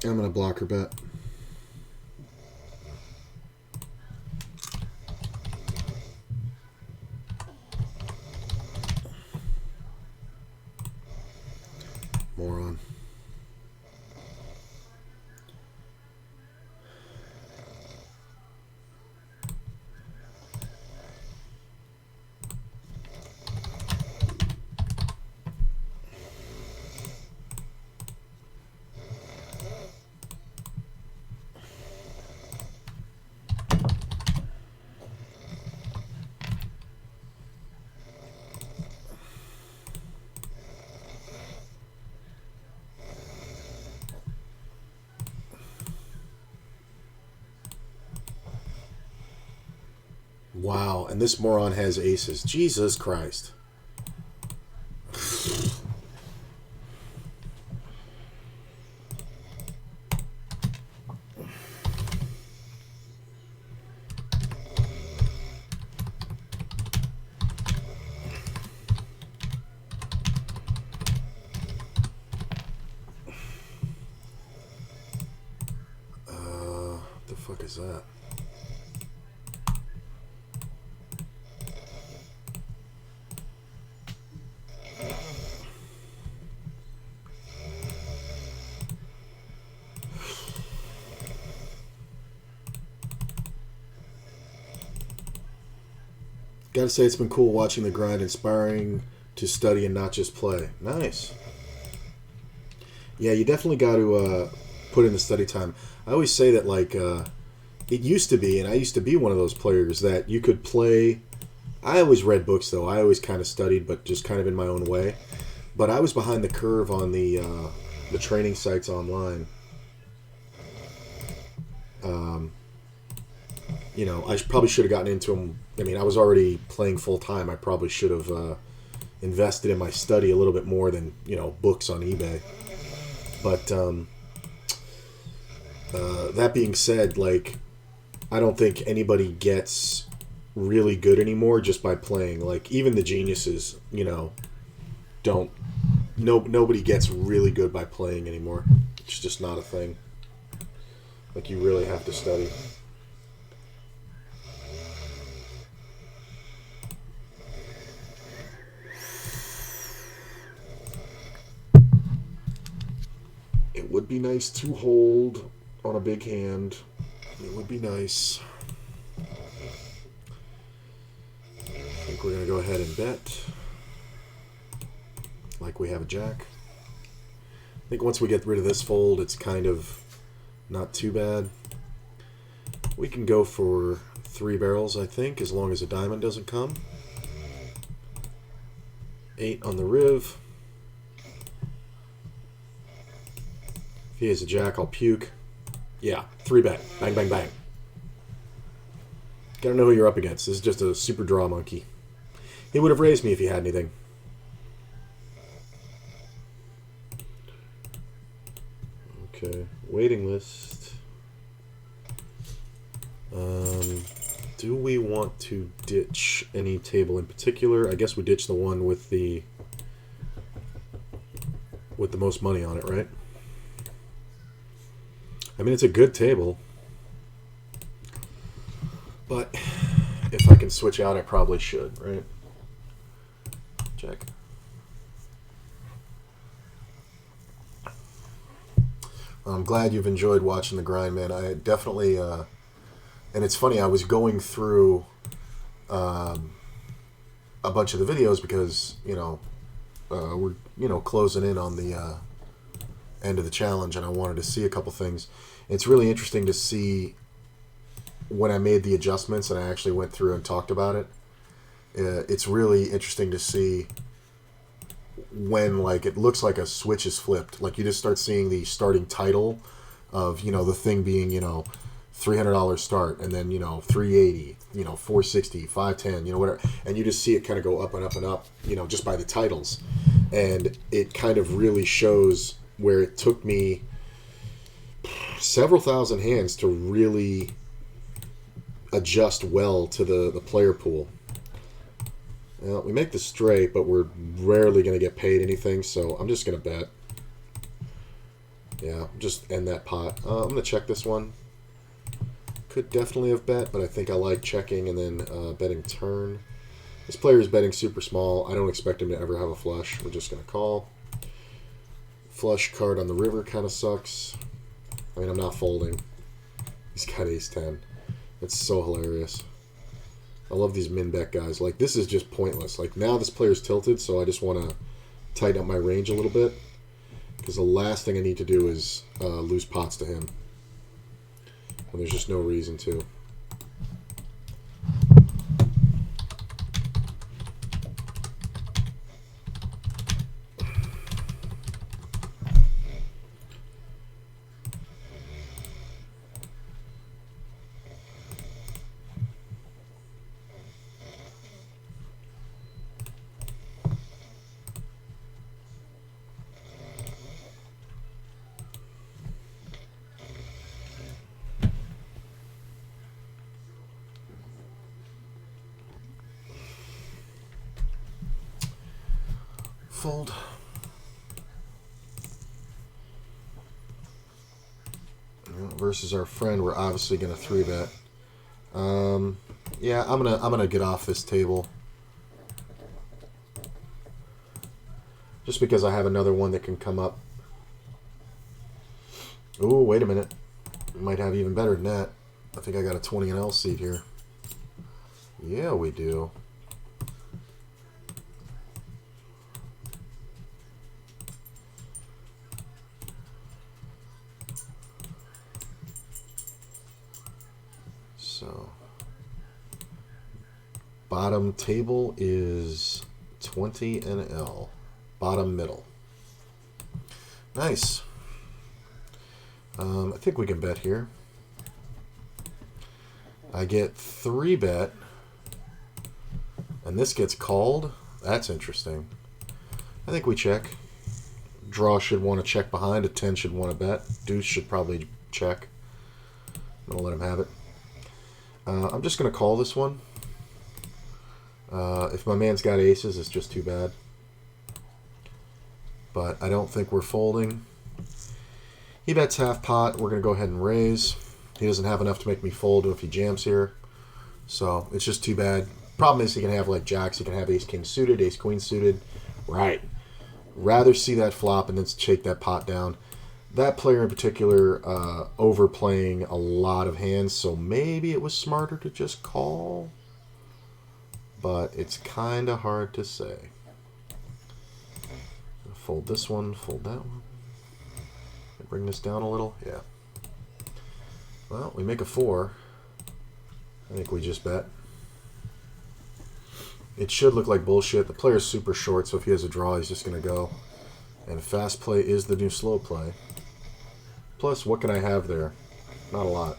I'm going to block her bet. Moron. Wow, and this moron has aces. Jesus Christ. What the fuck is that? Gotta say, it's been cool watching the grind, inspiring to study and not just play. Nice. Yeah, you definitely got to put in the study time. I always say that, like, it used to be, and I used to be one of those players that you could play. I always read books, though. I always kind of studied, but just kind of in my own way. But I was behind the curve on the training sites online. You know, I probably should have gotten into them. I mean, I was already playing full time. I probably should have invested in my study a little bit more than, you know, books on eBay. But that being said, like, I don't think anybody gets really good anymore just by playing. Like, even the geniuses, you know, don't. Nobody gets really good by playing anymore. It's just not a thing. Like, you really have to study. It would be nice to hold on a big hand. It would be nice. I think we're going to go ahead and bet. Like we have a jack. I think once we get rid of this fold, it's kind of not too bad. We can go for 3 barrels, I think, as long as a diamond doesn't come. 8 on the riv. If he has a jack, I'll puke. Yeah, 3 bet. Bang, bang, bang. Gotta know who you're up against. This is just a super draw monkey. He would have raised me if he had anything. Okay, waiting list. Do we want to ditch any table in particular? I guess we ditch the one with the most money on it, right? I mean, it's a good table, but if I can switch out, I probably should, right? Check. I'm glad you've enjoyed watching the grind, man. I definitely, and it's funny, I was going through a bunch of the videos because, you know, we're, you know, closing in on the end of the challenge, and I wanted to see a couple things. It's really interesting to see when I made the adjustments and I actually went through and talked about it. It's really interesting to see when, like, it looks like a switch is flipped. Like, you just start seeing the starting title of, you know, the thing being, you know, $300 start, and then, you know, 380, you know, 460, 510, you know, whatever, and you just see it kind of go up and up and up, you know, just by the titles. And it kind of really shows where it took me several thousand hands to really adjust well to the player pool. Well, we make the straight, but we're rarely going to get paid anything, so I'm just going to bet. Yeah, just end that pot. I'm going to check this one. Could definitely have bet, but I think I like checking and then betting turn. This player is betting super small. I don't expect him to ever have a flush. We're just going to call. Flush card on the river kind of sucks. I mean, I'm not folding. He's got ace-10. It's so hilarious. I love these min-bet guys. Like, this is just pointless. Like, now this player's tilted, so I just want to tighten up my range a little bit. Because the last thing I need to do is lose pots to him. And there's just no reason to. Fold. Versus our friend, we're obviously gonna 3-bet. Yeah, I'm gonna get off this table. Just because I have another one that can come up. Ooh, wait a minute. We might have even better than that. I think I got a 20 and L seat here. Yeah, we do. So, bottom table is 20 and L. Bottom middle. Nice. I think we can bet here. I get 3-bet. And this gets called. That's interesting. I think we check. Draw should want to check behind. A 10 should want to bet. Deuce should probably check. I'm going to let him have it. I'm just going to call this one. If my man's got aces, it's just too bad. But I don't think we're folding. He bets half pot. We're going to go ahead and raise. He doesn't have enough to make me fold if he jams here. So it's just too bad. Problem is he can have like jacks. He can have ace king suited, ace queen suited. Right. Rather see that flop and then shake that pot down. That player in particular overplaying a lot of hands. So maybe it was smarter to just call. But it's kind of hard to say. Fold this one. Fold that one. Bring this down a little. Yeah. Well, we make a 4. I think we just bet. It should look like bullshit. The player's super short, so if he has a draw, he's just going to go. And fast play is the new slow play. Plus, what can I have there? Not a lot.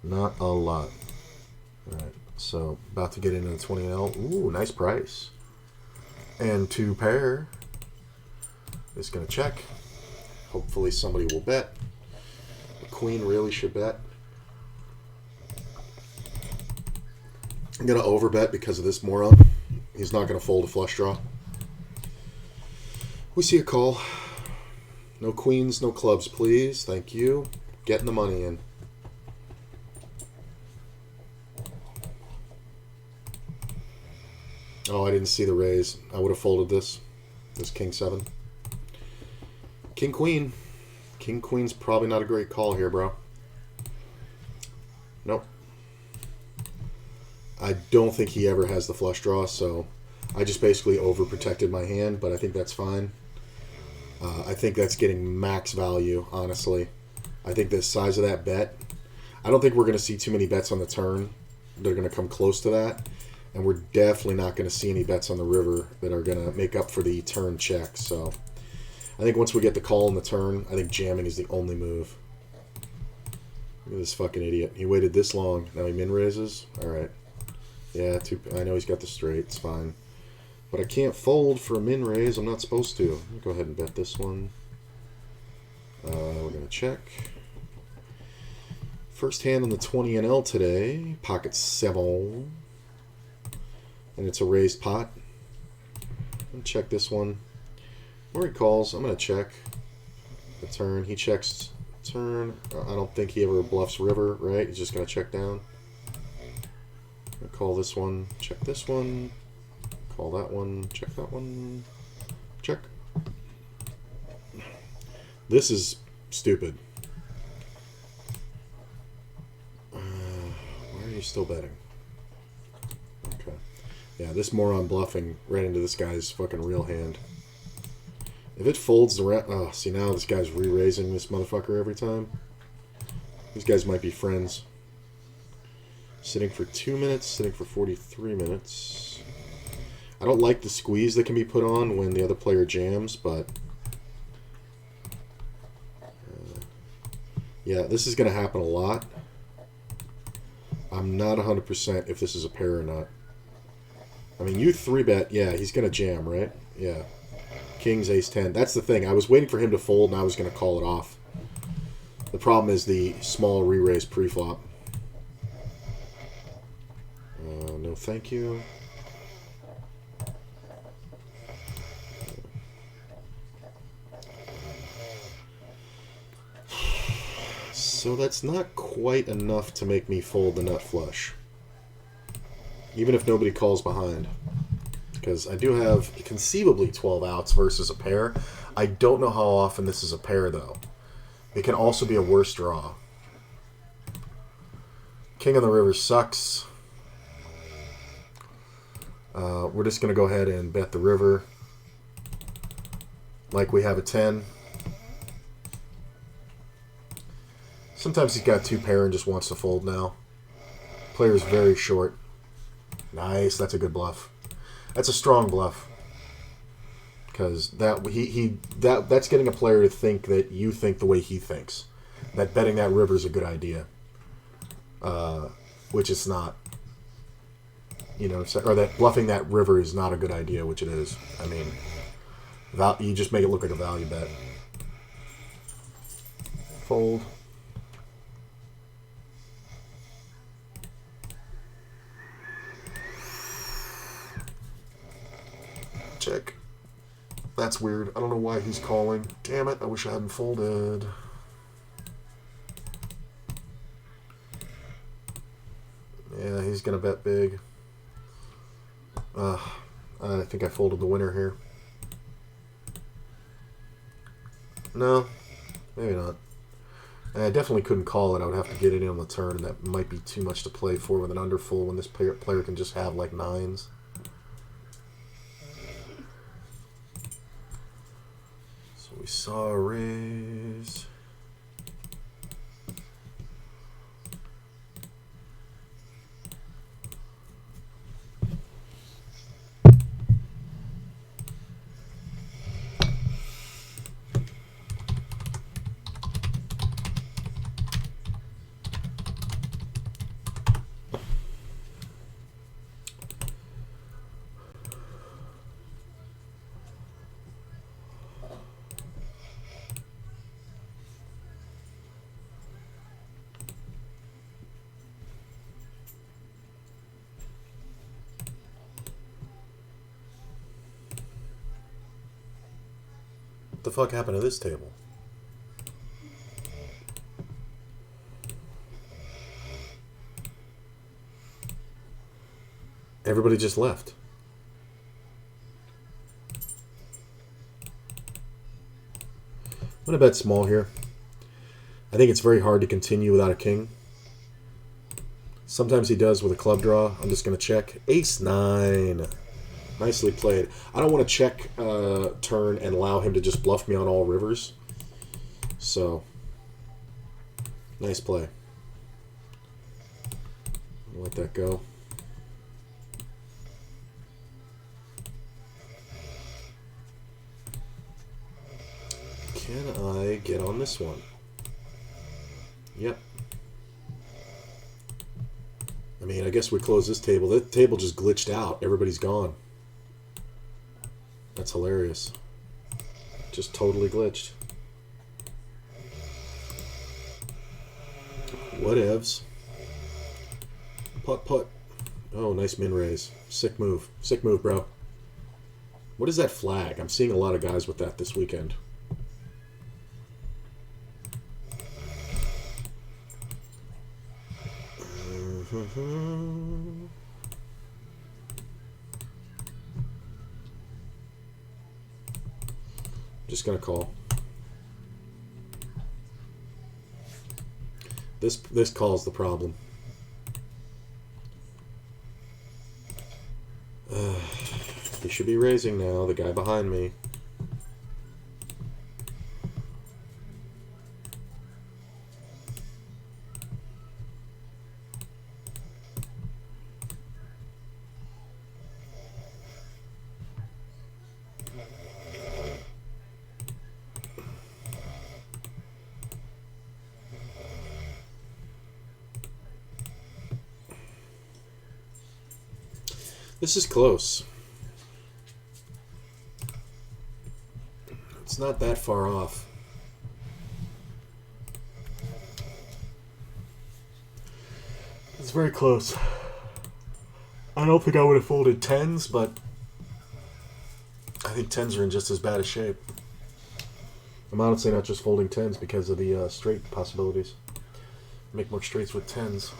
Not a lot. Alright, so about to get into the 20L. Ooh, nice price. And 2 pair. It's going to check. Hopefully somebody will bet. The queen really should bet. I'm going to overbet because of this moron. He's not going to fold a flush draw. We see a call. No queens, no clubs, please. Thank you. Getting the money in. Oh, I didn't see the raise. I would have folded this. This king 7. King queen. King queen's probably not a great call here, bro. Nope. I don't think he ever has the flush draw, so I just basically overprotected my hand, but I think that's fine. I think that's getting max value, honestly. I think the size of that bet, I don't think we're going to see too many bets on the turn. They're going to come close to that, and we're definitely not going to see any bets on the river that are going to make up for the turn check. So I think once we get the call on the turn, I think jamming is the only move. Look at this fucking idiot. He waited this long. Now he min raises? Alright. Yeah, I know he's got the straight. It's fine. But I can't fold for a min raise. I'm not supposed to. Go ahead and bet this one. We're going to check. First hand on the 20 and L today. Pocket 7. And it's a raised pot. I'm going to check this one. Where he calls, I'm going to check the turn. He checks turn. I don't think he ever bluffs river, right? He's just going to check down. I'm going to call this one. Check this one. Call that one, check that one, check. This is stupid. Why are you still betting? Okay. Yeah, this moron bluffing right into this guy's fucking real hand. If it folds the rat, oh, see now this guy's re-raising this motherfucker every time. These guys might be friends. Sitting for 2 minutes, sitting for 43 minutes. I don't like the squeeze that can be put on when the other player jams, but yeah, this is going to happen a lot. I'm not 100% if this is a pair or not. I mean, you 3-bet, yeah, he's going to jam, right? Yeah. Kings, ace 10. That's the thing. I was waiting for him to fold, and I was going to call it off. The problem is the small re-raise pre-flop. No, thank you. So that's not quite enough to make me fold the nut flush. Even if nobody calls behind. Because I do have conceivably 12 outs versus a pair. I don't know how often this is a pair, though. It can also be a worse draw. King on the river sucks. We're just going to go ahead and bet the river. Like we have a 10. Sometimes he's got two pair and just wants to fold now. Player's very short. Nice, that's a good bluff. That's a strong bluff. Because that's getting a player to think that you think the way he thinks. That betting that river is a good idea. Which it's not. You know, or that bluffing that river is not a good idea, which it is. I mean, you just make it look like a value bet. Fold. Check. That's weird. I don't know why he's calling. Damn it, I wish I hadn't folded. Yeah, he's going to bet big. I think I folded the winner here. No, maybe not. I definitely couldn't call it. I would have to get it in on the turn, and that might be too much to play for with an underfull when this player can just have like nines. So we saw a raise. What the fuck happened to this table? Everybody just left. I'm going to bet small here. I think it's very hard to continue without a king. Sometimes he does with a club draw. I'm just going to check. Ace-9. Nicely played. I don't want to check turn and allow him to just bluff me on all rivers. So, nice play. I'll let that go. Can I get on this one? Yep. I mean, I guess we close this table. That table just glitched out. Everybody's gone. That's hilarious. Just totally glitched. Whatevs. Putt, putt. Oh, nice min raise. Sick move. Sick move, bro. What is that flag? I'm seeing a lot of guys with that this weekend. Just gonna call. This call's the problem. He should be raising now, the guy behind me. This is close. It's not that far off. It's very close. I don't think I would have folded tens, but I think tens are in just as bad a shape. I'm honestly not just folding tens because of the straight possibilities. Make more straights with 10s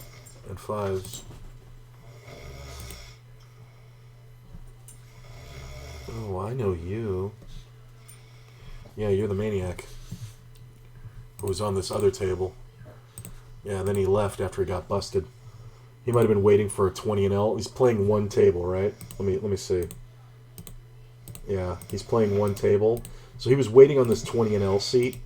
and 5s. Oh, I know you. Yeah, you're the maniac who was on this other table. Yeah, and then he left after he got busted. He might have been waiting for a 20 and L. He's playing one table, right? Let me see. Yeah, he's playing one table. So he was waiting on this 20 and L seat.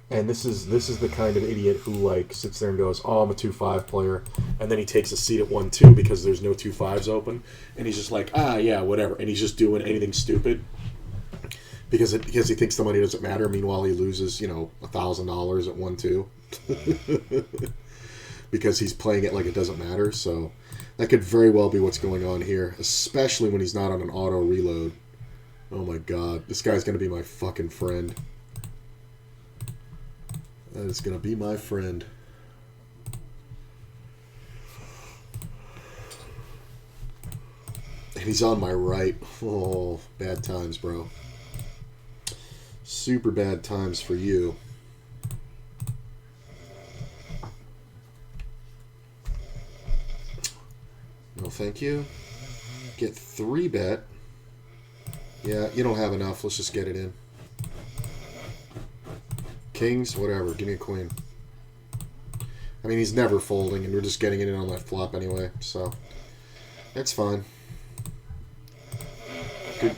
And this is the kind of idiot who like sits there and goes, "Oh, I'm a 2-5 player," and then he takes a seat at 1-2 because there's no 2-5s open, and he's just like, yeah, whatever, and he's just doing anything stupid because he thinks the money doesn't matter. Meanwhile, he loses $1,000 at 1-2 because he's playing it like it doesn't matter. So that could very well be what's going on here, especially when he's not on an auto reload. Oh my god, this guy's gonna be my fucking friend. That is going to be my friend. And he's on my right. Oh, bad times, bro. Super bad times for you. No, thank you. Get 3-bet. Yeah, you don't have enough. Let's just get it in. Kings, whatever. Give me a queen. I mean, he's never folding, and we're just getting it in on that flop anyway, so that's fine.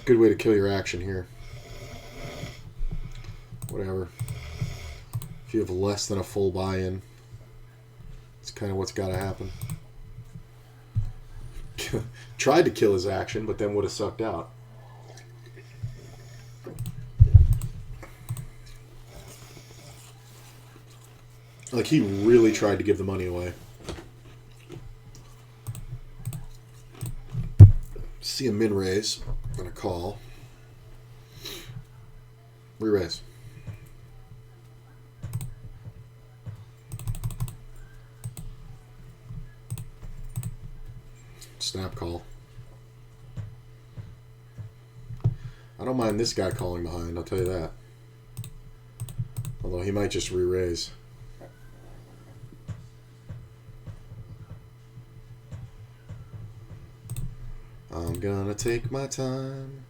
Good way to kill your action here. Whatever. If you have less than a full buy-in, it's kind of what's got to happen. Tried to kill his action, but then would have sucked out. Like, he really tried to give the money away. See a min raise and a call. Re-raise. Snap call. I don't mind this guy calling behind, I'll tell you that. Although he might just re-raise. I'm gonna take my time.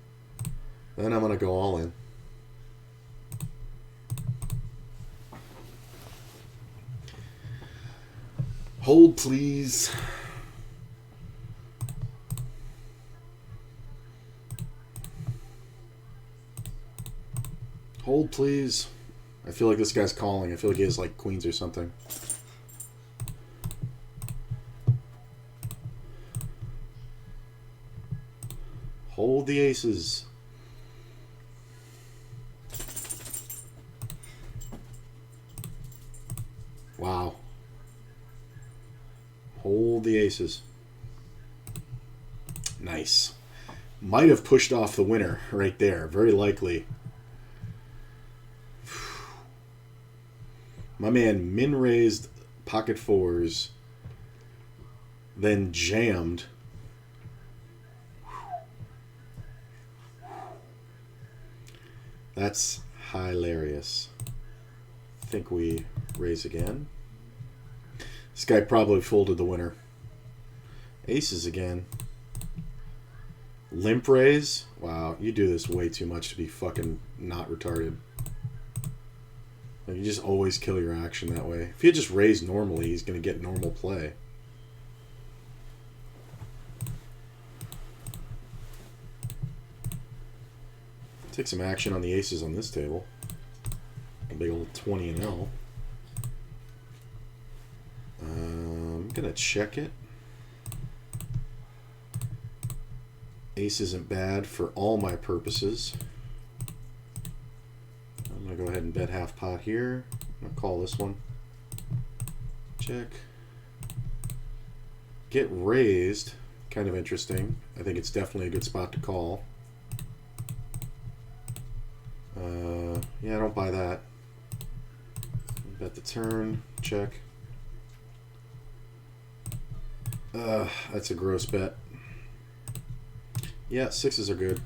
Then I'm gonna go all in. Hold, please. Hold, please. I feel like this guy's calling. I feel like he has like queens or something. Hold the aces. Wow. Hold the aces. Nice. Might have pushed off the winner right there. Very likely. My man min-raised pocket fours, then jammed. That's hilarious. I think we raise again. This guy probably folded the winner. Aces again. Limp raise? Wow, you do this way too much to be fucking not retarded. Like, you just always kill your action that way. If you just raise normally, he's going to get normal play. Take some action on the aces on this table. A big old 20 and L. I'm going to check it. Ace isn't bad for all my purposes. I'm going to go ahead and bet half pot here. I'm going to call this one. Check. Get raised. Kind of interesting. I think it's definitely a good spot to call. Yeah, I don't buy that. Bet the turn. Check. That's a gross bet. Yeah, sixes are good.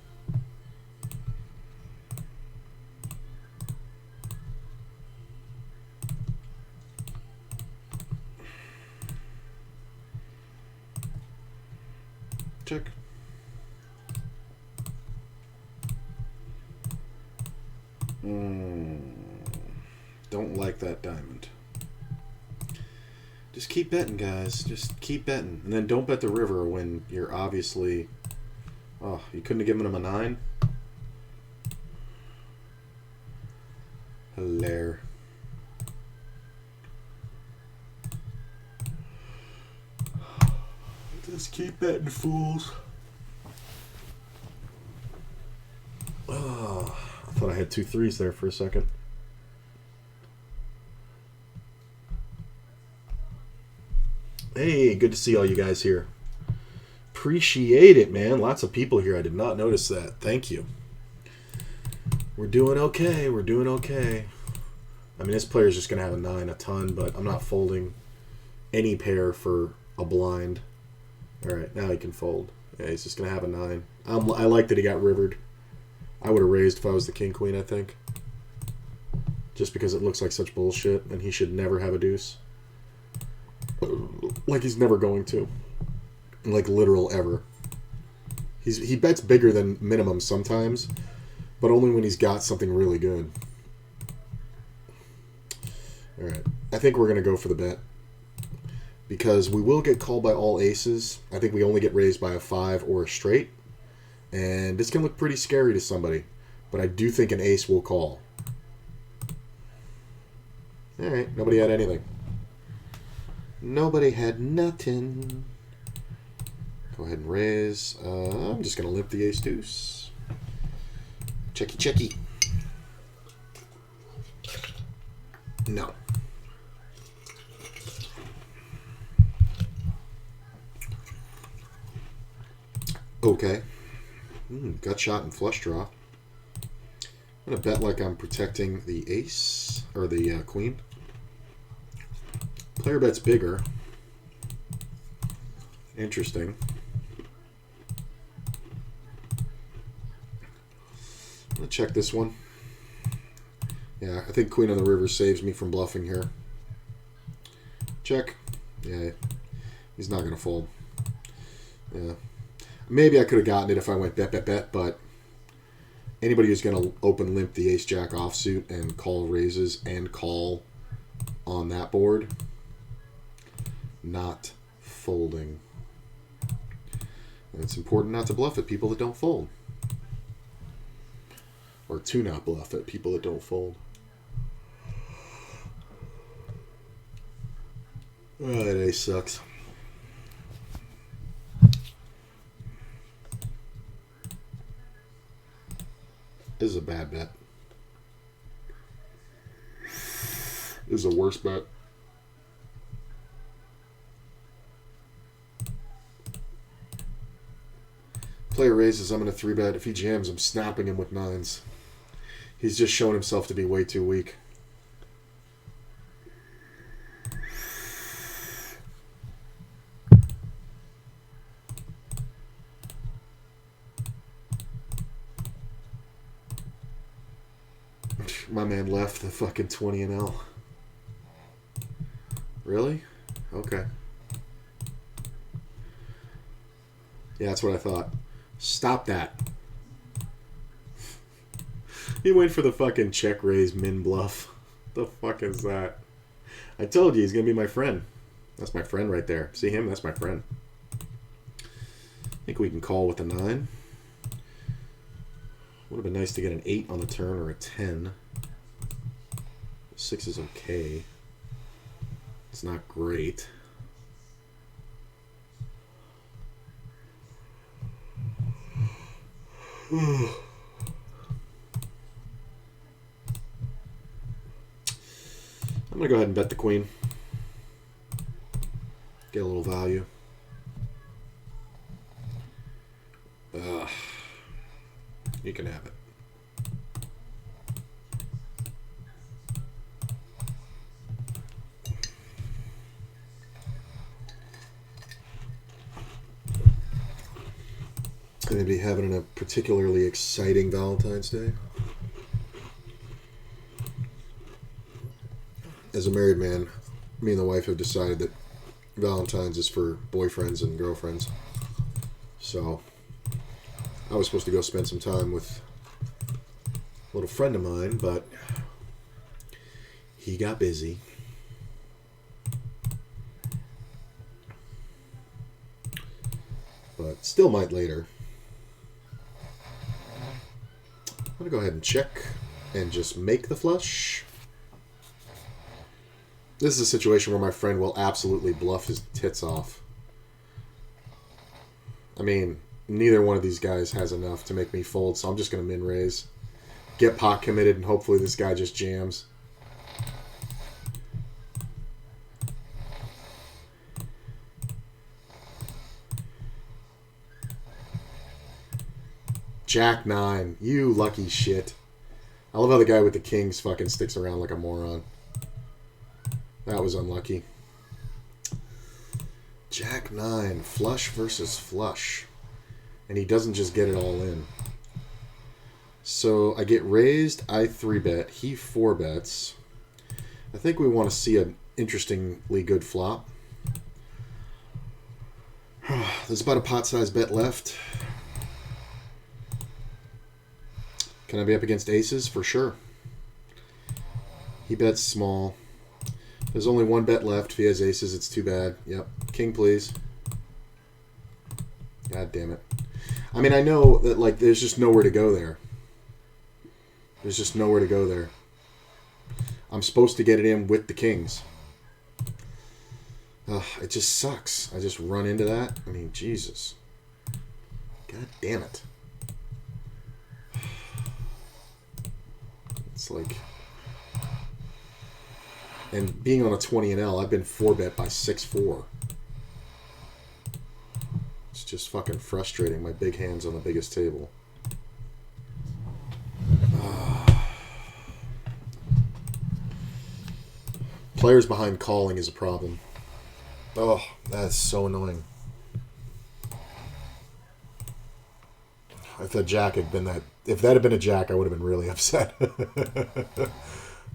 Don't like that diamond. Just keep betting, guys. Just keep betting. And then don't bet the river when you're obviously... Oh, you couldn't have given him a 9? Hilarious. Just keep betting, fools. Oh, I thought I had 2 3s there for a second. Hey, good to see all you guys here. Appreciate it, man. Lots of people here. I did not notice that. Thank you. We're doing okay. We're doing okay. I mean, this player's just going to have a 9 a ton, but I'm not folding any pair for a blind. All right, now he can fold. Yeah, he's just going to have a 9. I like that he got rivered. I would have raised if I was the king-queen, I think. Just because it looks like such bullshit, and he should never have a deuce. Like he's never going to. Like literal ever. He bets bigger than minimum sometimes, but only when he's got something really good. Alright, I think we're going to go for the bet. Because we will get called by all aces. I think we only get raised by a 5 or a straight. And this can look pretty scary to somebody. But I do think an ace will call. Alright, nobody had anything. Nobody had nothing. Go ahead and raise. I'm just going to limp the ace deuce. Checky, checky. No. Okay. Gut shot and flush draw. I'm going to bet like I'm protecting the ace, or the queen. Player bet's bigger. Interesting. I'm going to check this one. Yeah, I think queen on the river saves me from bluffing here. Check. Yeah, he's not going to fold. Yeah. Maybe I could have gotten it if I went bet, bet, bet, but anybody who's going to open limp the ace-jack offsuit and call raises and call on that board, not folding. And it's important not to bluff at people that don't fold. Or to not bluff at people that don't fold. Oh, that ace sucks. This is a bad bet. This is a worse bet. Player raises, I'm going to 3-bet. If he jams, I'm snapping him with 9s. He's just shown himself to be way too weak. My man left the fucking 20 and L. Really? Okay. Yeah, that's what I thought. Stop that. He went for the fucking check raise min bluff. The fuck is that? I told you he's gonna be my friend. That's my friend right there. See him? That's my friend. I think we can call with a 9. Would have been nice to get an 8 on the turn or a 10. 6 is okay. It's not great. I'm going to go ahead and bet the queen. Get a little value. You can have it. Anybody having a particularly exciting Valentine's Day? As a married man, me and the wife have decided that Valentine's is for boyfriends and girlfriends. So I was supposed to go spend some time with little friend of mine, but he got busy. But still might later. I'm going to go ahead and check and just make the flush. This is a situation where my friend will absolutely bluff his tits off. I mean, neither one of these guys has enough to make me fold, so I'm just going to min raise. Get pot committed, and hopefully this guy just jams. Jack 9. You lucky shit. I love how the guy with the kings fucking sticks around like a moron. That was unlucky. Jack 9. Flush versus flush. And he doesn't just get it all in. So I get raised. I 3-bet. He 4-bets. I think we want to see an interestingly good flop. There's about a pot-sized bet left. Can I be up against aces? For sure. He bets small. There's only one bet left. If he has aces, it's too bad. Yep. King, please. God damn it. I mean, I know that, like, there's just nowhere to go there. There's just nowhere to go there. I'm supposed to get it in with the kings. It just sucks. I just run into that. I mean, Jesus. God damn it. It's like... And being on a 20 and L, I've been 4-bet by 6-4. It's just fucking frustrating. My big hand's on the biggest table. Players behind calling is a problem. Oh, that's so annoying. If that jack had been that... If that had been a jack, I would have been really upset.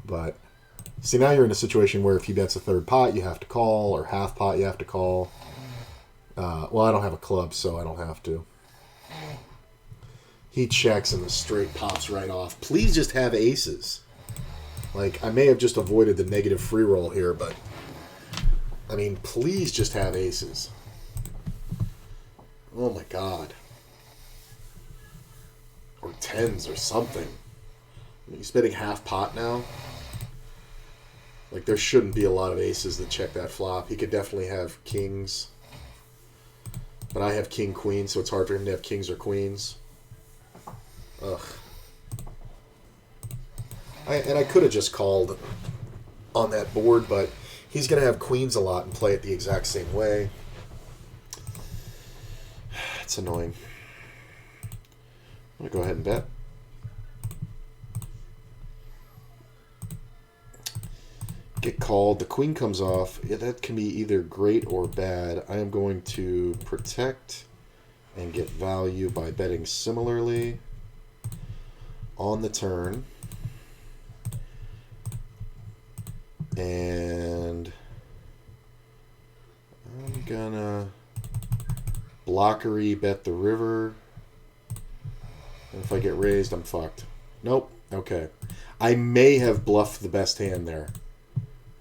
But... See, now you're in a situation where if he bets a third pot, you have to call, or half pot, you have to call. Well, I don't have a club, so I don't have to. He checks and the straight pops right off. Please just have aces. Like, I may have just avoided the negative free roll here, but... I mean, please just have aces. Oh my god. Or tens or something. I mean, he's betting half pot now. Like, there shouldn't be a lot of aces that check that flop. He could definitely have kings. But I have king, queen, so it's hard for him to have kings or queens. Ugh. And I could have just called on that board, but he's going to have queens a lot and play it the exact same way. It's annoying. I'm going to go ahead and bet. Get called. The queen comes off. Yeah, that can be either great or bad. I am going to protect and get value by betting similarly on the turn. And I'm gonna blockery bet the river. And if I get raised, I'm fucked. Nope. Okay. I may have bluffed the best hand there.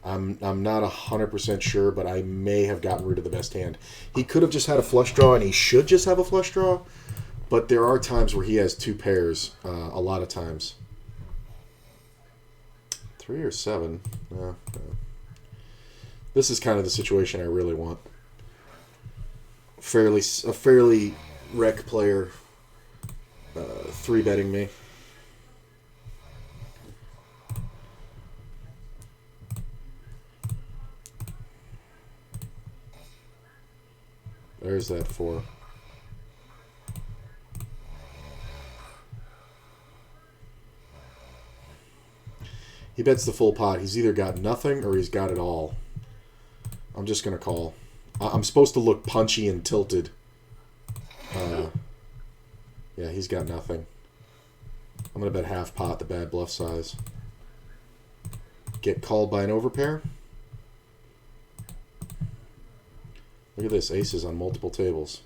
I'm not 100% sure, but I may have gotten rid of the best hand. He could have just had a flush draw, and he should just have a flush draw. But there are times where he has two pairs. A lot of times. 3 or 7. No. This is kind of the situation I really want. A fairly rec player 3-betting me. There's that 4. He bets the full pot. He's either got nothing or he's got it all. I'm just going to call. I'm supposed to look punchy and tilted. Yeah, he's got nothing. I'm going to bet half pot, the bad bluff size. Get called by an overpair. Look at this, aces on multiple tables.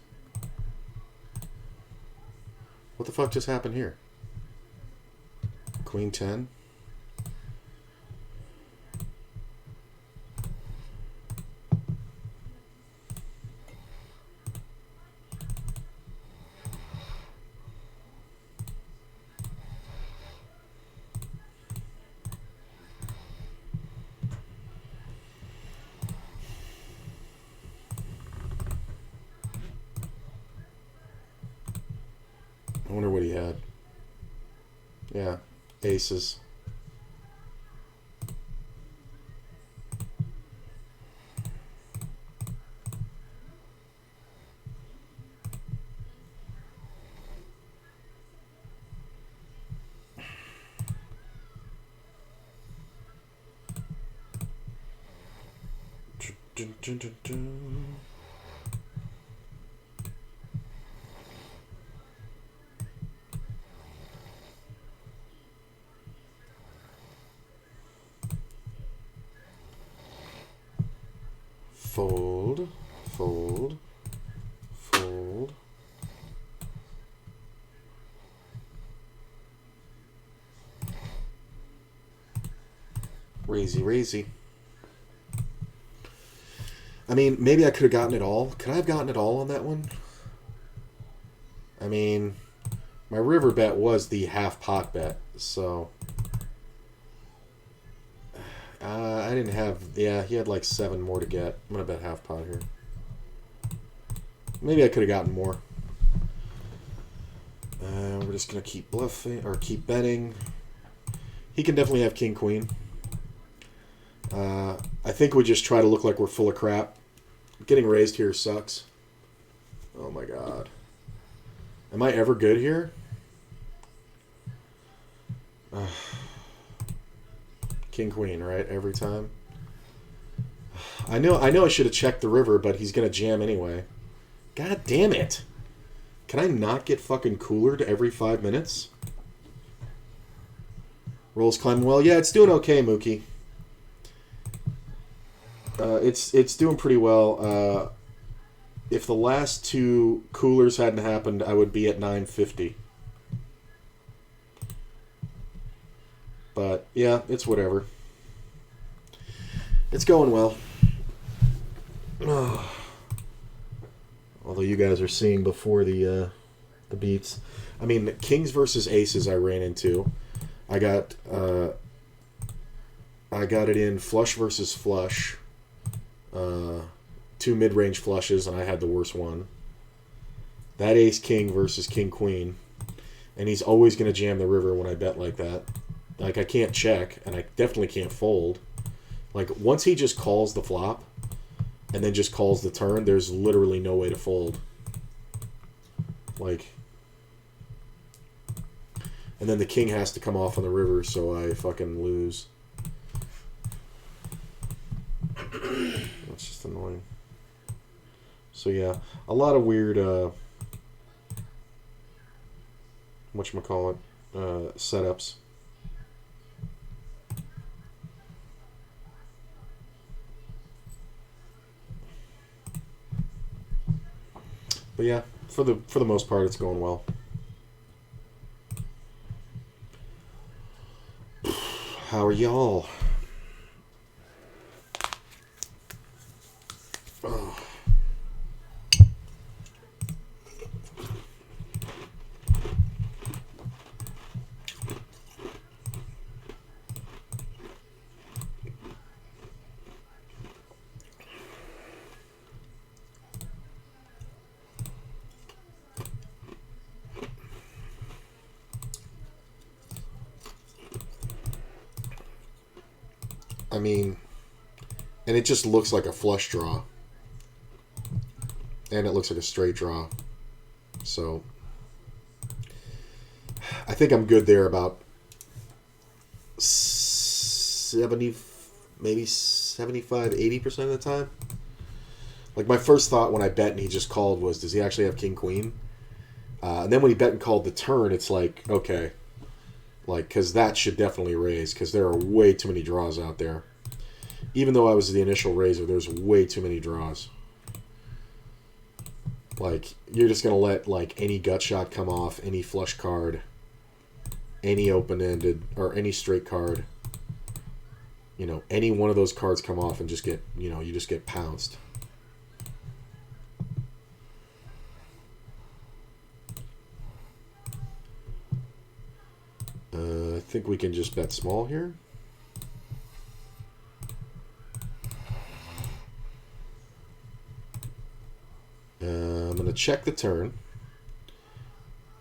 What the fuck just happened here? Queen 10. I wonder what he had. Yeah, aces. Dun, dun, dun, dun. Fold, fold, fold. Raisey, raisey. I mean, maybe I could have gotten it all. Could I have gotten it all on that one? I mean, my river bet was the half pot bet, so... I didn't have... Yeah, he had like 7 more to get. I'm going to bet half pot here. Maybe I could have gotten more. We're just going to keep bluffing, or keep betting. He can definitely have king, queen. I think we just try to look like we're full of crap. Getting raised here sucks. Oh my god. Am I ever good here? King, queen, right? Every time. I know I should have checked the river, but he's going to jam anyway. God damn it. Can I not get fucking coolered every 5 minutes? Rolls climbing well. Yeah, it's doing okay, Mookie. It's doing pretty well. If the last 2 coolers hadn't happened, I would be at 950. But yeah, it's whatever. It's going well. Although you guys are seeing before the beats. I mean, kings versus aces I ran into. I got it in flush versus flush. 2 mid-range flushes, and I had the worst one. That ace-king versus king-queen. And he's always going to jam the river when I bet like that. Like, I can't check, and I definitely can't fold. Like, once he just calls the flop, and then just calls the turn, there's literally no way to fold. Like... And then the king has to come off on the river, so I fucking lose. That's just annoying. So yeah, a lot of weird whatchamacallit, setups. But yeah, for the most part it's going well. How are y'all? Oh. I mean, and it just looks like a flush draw. And it looks like a straight draw. So, I think I'm good there about 70, maybe 75, 80% of the time. Like, my first thought when I bet and he just called was, does he actually have king, queen? And then when he bet and called the turn, it's like, okay. Like, because that should definitely raise, because there are way too many draws out there. Even though I was the initial raiser, there's way too many draws. Like, you're just going to let, like, any gut shot come off, any flush card. any open-ended or any straight card, you know, any one of those cards come off and just get, you know, you just get pounced. I think we can just bet small here. I'm going to check the turn.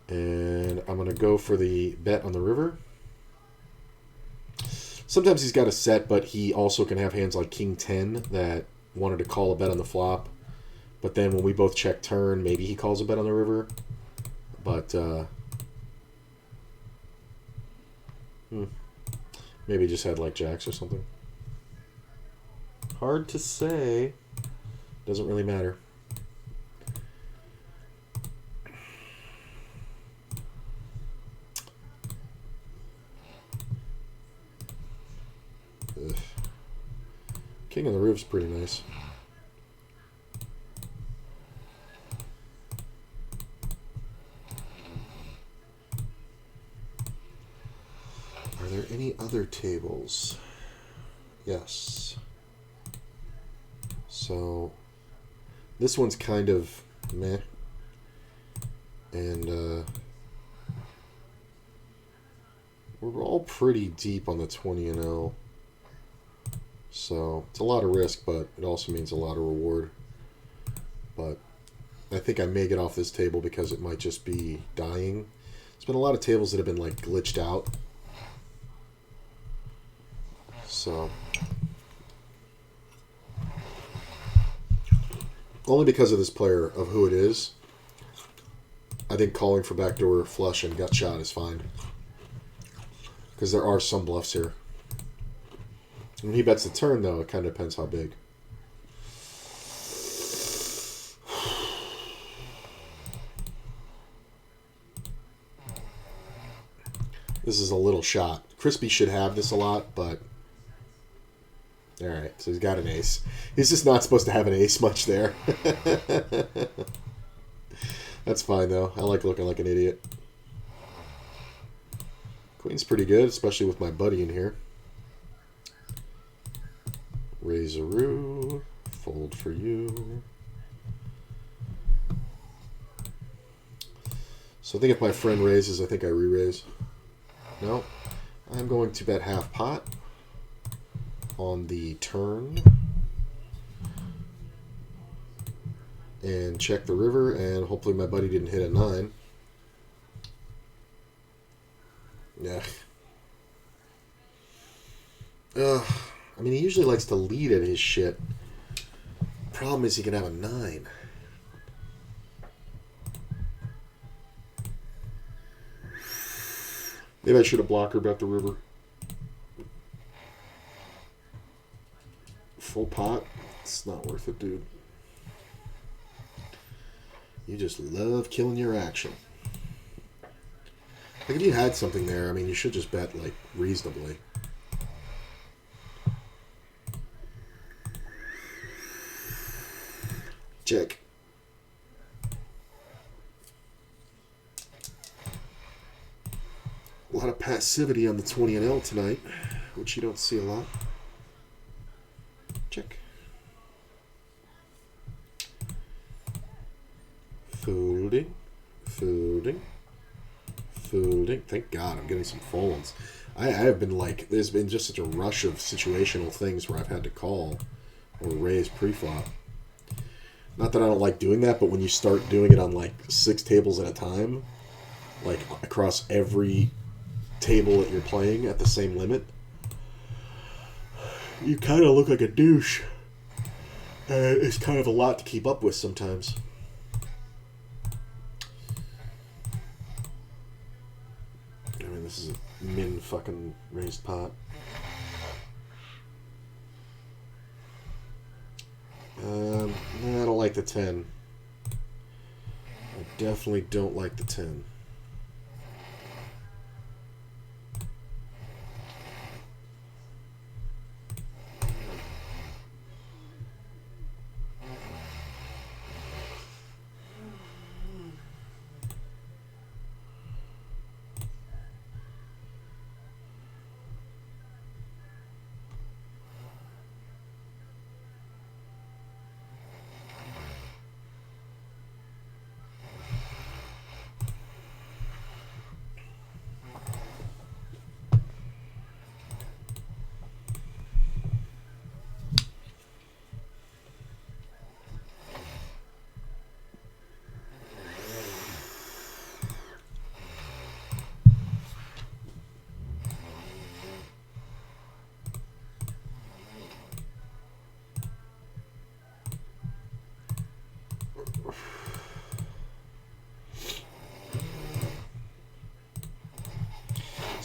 And I'm going to go for the bet on the river. Sometimes he's got a set, but he also can have hands like King 10 that wanted to call a bet on the flop. But then when we both check turn, maybe he calls a bet on the river. But maybe he just had like jacks or something. Hard to say. Doesn't really matter. Ugh. King of the River's pretty nice. Are there any other tables? Yes. So this one's kind of meh. And we're all pretty deep on the 20-0. So it's a lot of risk, but it also means a lot of reward. But I think I may get off this table because it might just be dying. There's been a lot of tables that have been like glitched out. So only because of this player, of who it is, I think calling for backdoor flush and gut shot is fine. Because there are some bluffs here. When he bets the turn, though, it kind of depends how big. This is a little shot. Crispy should have this a lot, but... Alright, so he's got an ace. He's just not supposed to have an ace much there. That's fine, though. I like looking like an idiot. Queen's pretty good, especially with my buddy in here. Raise-a-roo. Fold for you. So I think if my friend raises, I think I re-raise. No. I'm going to bet half pot on the turn. And check the river, and hopefully my buddy didn't hit a 9. Yeah. I mean, he usually likes to lead at his shit. Problem is he can have a 9. Maybe I should have blocker bet the river. Full pot? It's not worth it, dude. You just love killing your action. Like, if you had something there, I mean, you should just bet, like, reasonably. Check. A lot of passivity on the 20-0 tonight, which you don't see a lot. Check. Folding. Folding. Folding. Thank God I'm getting some folds. I have been like, there's been just such a rush of situational things where I've had to call or raise pre-flop. Not that I don't like doing that, but when you start doing it on like 6 tables at a time, like across every table that you're playing at the same limit, you kind of look like a douche. It's kind of a lot to keep up with sometimes. I mean, this is a min fucking raised pot. I don't like the 10. I definitely don't like the 10.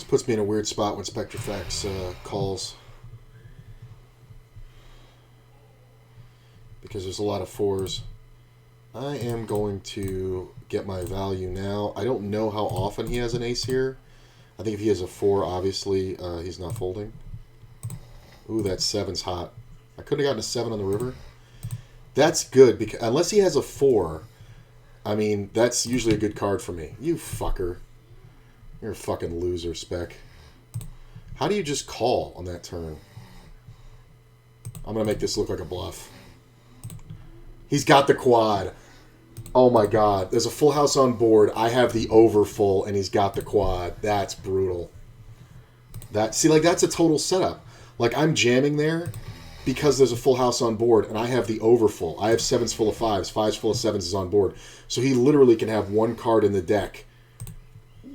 puts me in a weird spot when Spectrefax calls. Because there's a lot of 4s. I am going to get my value now. I don't know how often he has an ace here. I think if he has a 4, obviously, he's not folding. Ooh, that 7's hot. I could have gotten a 7 on the river. That's good, because unless he has a 4, I mean, that's usually a good card for me. You fucker. You're a fucking loser, Spec. How do you just call on that turn? I'm going to make this look like a bluff. He's got the quad. Oh my god. There's a full house on board. I have the over full, and he's got the quad. That's brutal. See, like, that's a total setup. Like, I'm jamming there because there's a full house on board, and I have the over full. I have 7s full of 5s. 5s full of 7s is on board. So he literally can have 1 card in the deck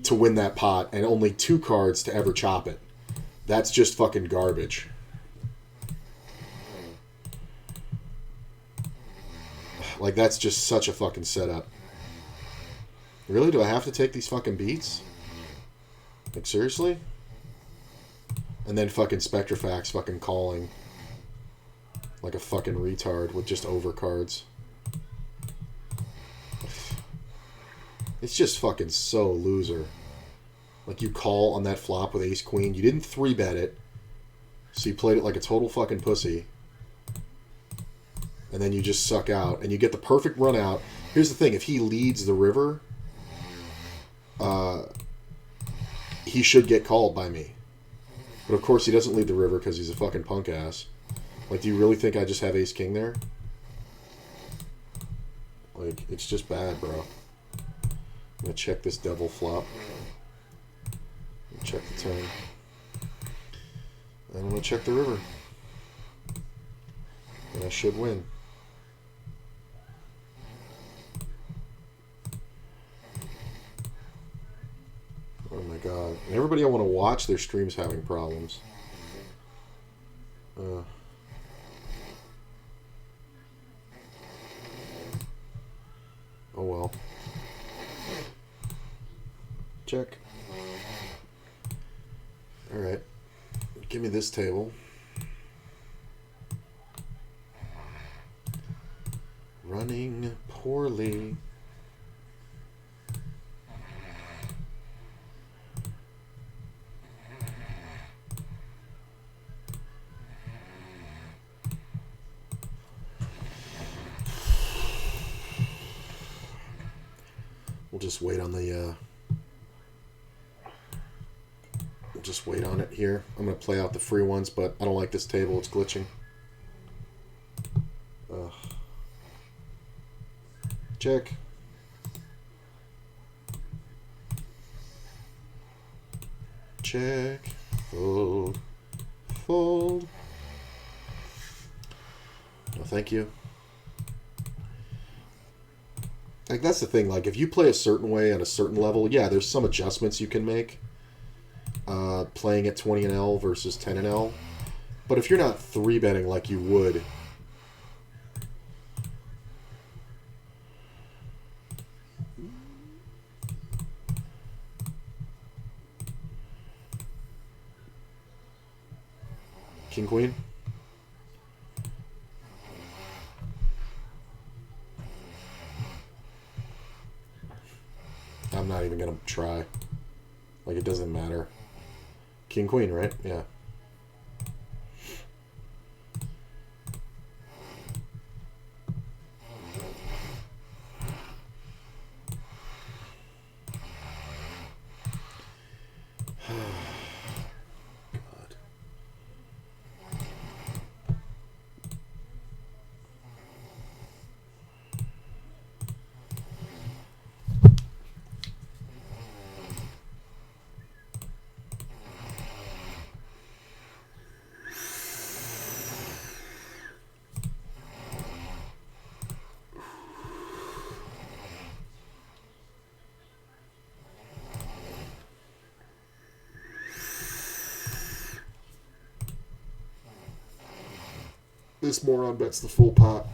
to win that pot, and only 2 cards to ever chop it. That's just fucking garbage. Like, that's just such a fucking setup. Really? Do I have to take these fucking beats? Like, seriously? And then fucking Spectrefax fucking calling like a fucking retard with just overcards. It's just fucking so loser. Like, you call on that flop with ace queen. You didn't 3-bet it. So you played it like a total fucking pussy. And then you just suck out. And you get the perfect run out. Here's the thing. If he leads the river, he should get called by me. But of course he doesn't lead the river because he's a fucking punk ass. Like, do you really think I just have ace king there? Like, it's just bad, bro. I'm going to check this devil flop. Check the turn. And I'm going to check the river. And I should win. Oh my god. And everybody I want to watch their streams having problems. Oh well. Check. Alright. Give me this table. Running poorly. We'll just wait on the we'll just wait on it here. I'm going to play out the free ones, but I don't like this table. It's glitching. Ugh. Check. Check. Fold. Fold. No, thank you. Like, that's the thing. Like, if you play a certain way at a certain level, yeah, there's some adjustments you can make. Playing at 20 and L versus 10 and L. But if you're not 3-betting like you would... King, queen? I'm not even going to try. Like, it doesn't matter. King, queen, right? Yeah. God. This moron bets the full pot.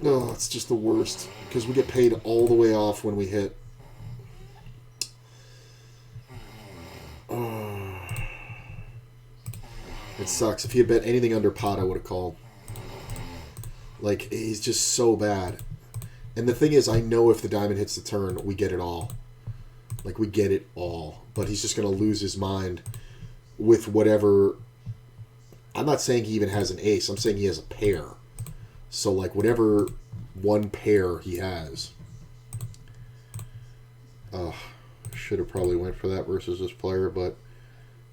Oh, it's just the worst. Because we get paid all the way off when we hit. It sucks. If he had bet anything under pot, I would have called. Like, he's just so bad. And the thing is, I know if the diamond hits the turn, we get it all. Like, we get it all. But he's just going to lose his mind with whatever... I'm not saying he even has an ace. I'm saying he has a pair. So, like, whatever one pair he has. Should have probably went for that versus this player, but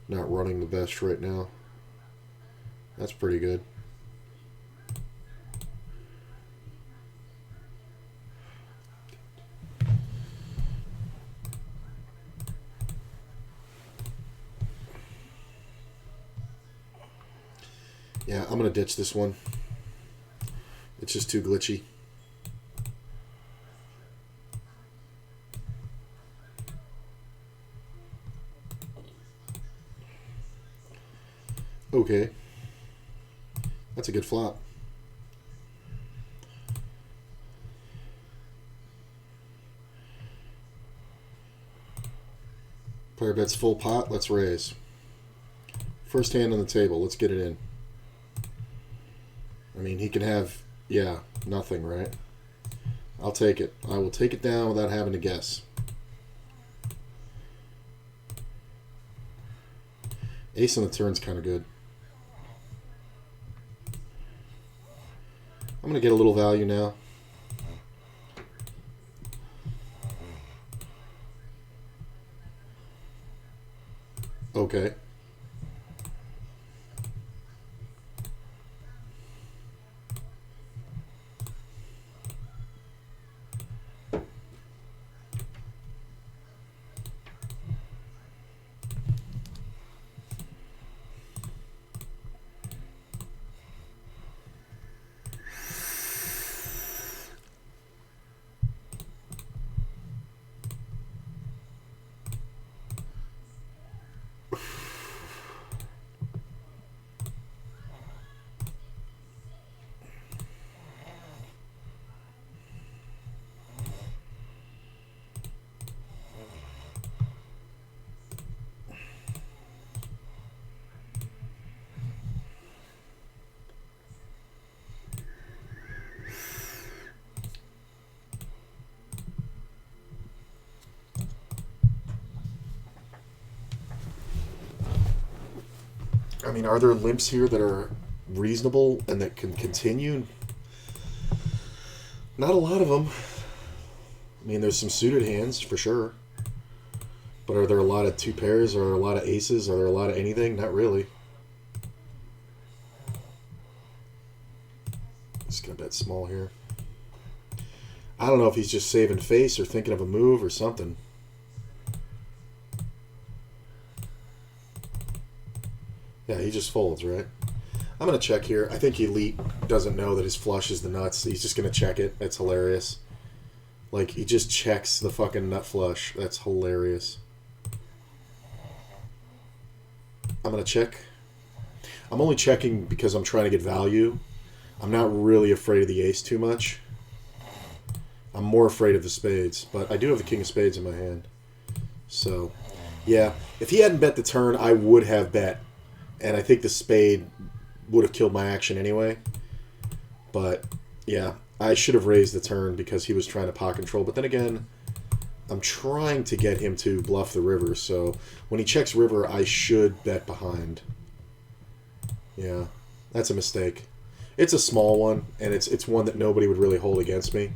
not running the best right now. That's pretty good. Yeah, I'm going to ditch this one. It's just too glitchy. Okay. That's a good flop. Player bets full pot. Let's raise. First hand on the table. Let's get it in. I mean, he can have, yeah, nothing, right? I'll take it. I will take it down without having to guess. Ace on the turn's kind of good. I'm going to get a little value now. Okay. I mean, are there limps here that are reasonable and that can continue? Not a lot of them. I mean, there's some suited hands for sure. But are there a lot of two pairs? Are there a lot of aces? Are there a lot of anything? Not really. Just gonna bet small here. I don't know if he's just saving face or thinking of a move or something. Yeah, he just folds, right? I'm going to check here. I think Elite doesn't know that his flush is the nuts. He's just going to check it. That's hilarious. Like, he just checks the fucking nut flush. That's hilarious. I'm going to check. I'm only checking because I'm trying to get value. I'm not really afraid of the ace too much. I'm more afraid of the spades. But I do have the king of spades in my hand. So, yeah. If he hadn't bet the turn, I would have bet. And I think the spade would have killed my action anyway. But, yeah, I should have raised the turn because he was trying to pot control. But then again, I'm trying to get him to bluff the river. So when he checks river, I should bet behind. Yeah, that's a mistake. It's a small one, and it's one that nobody would really hold against me.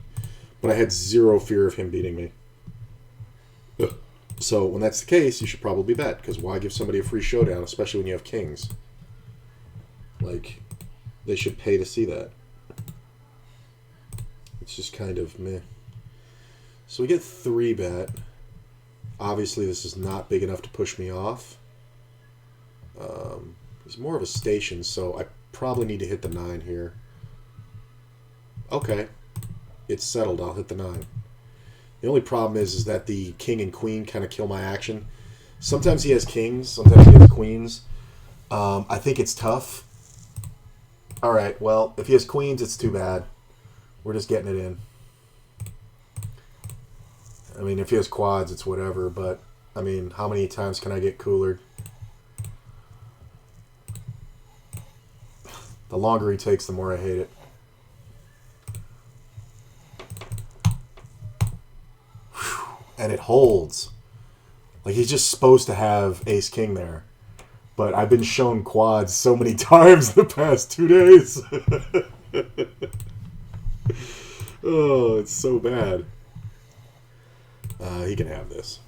But I had zero fear of him beating me. Ugh. So when that's the case, you should probably bet, because why give somebody a free showdown, especially when you have kings? Like, they should pay to see that. It's just kind of meh. So we get 3-bet. Obviously, this is not big enough to push me off. It's more of a station, so I probably need to hit the 9 here. Okay. It's settled. I'll hit the 9. The only problem is that the king and queen kind of kill my action. Sometimes he has kings, sometimes he has queens. I think it's tough. Alright, well, if he has queens, it's too bad. We're just getting it in. I mean, if he has quads, it's whatever, but, I mean, how many times can I get coolered? The longer he takes, the more I hate it. Whew. And it holds. Like, he's just supposed to have ace-king there. But I've been shown quads so many times the past 2 days. Oh, it's so bad. He can have this.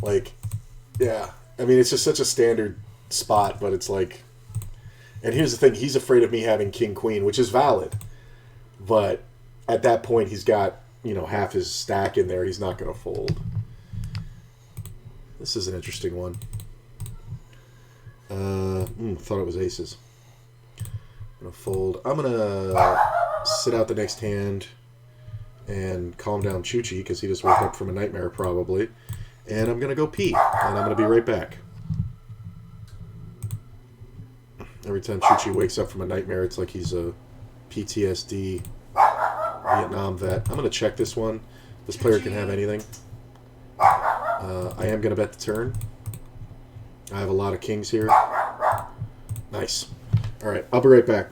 Like, yeah. I mean, it's just such a standard spot, but it's like... And here's the thing. He's afraid of me having king-queen, which is valid. But at that point, he's got, half his stack in there. He's not going to fold. This is an interesting one. Thought it was aces. I'm going to fold. I'm going to sit out the next hand and calm down Chuchi because he just woke up from a nightmare probably. And I'm going to go pee. And I'm going to be right back. Every time Chuchi wakes up from a nightmare, it's like he's a PTSD Vietnam vet. I'm going to check this one. This player can have anything. I am going to bet the turn. I have a lot of kings here. Nice. All right, I'll be right back.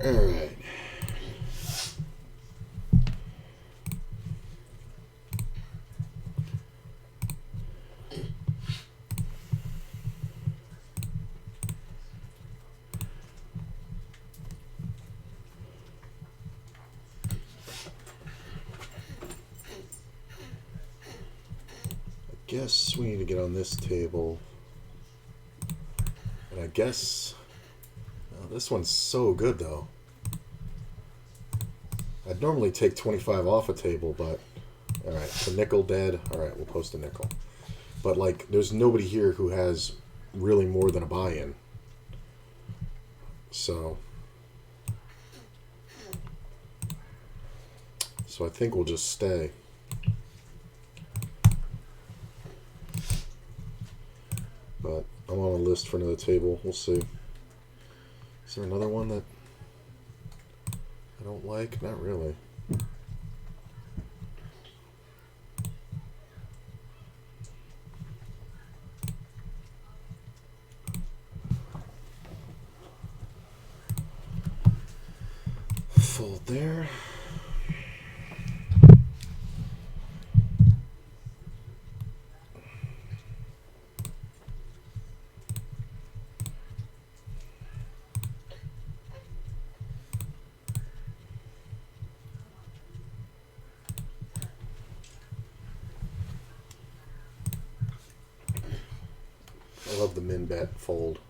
All right. I guess we need to get on this table. And I guess... Oh, this one's so good, though. I'd normally take 25 off a table, but... Alright, so nickel dead. Alright, we'll post a nickel. But, like, there's nobody here who has really more than a buy-in. So... So I think we'll just stay. But I'm on a list for another table. We'll see. Is there another one that I don't like? Not really. Fold there. I love the min bet fold.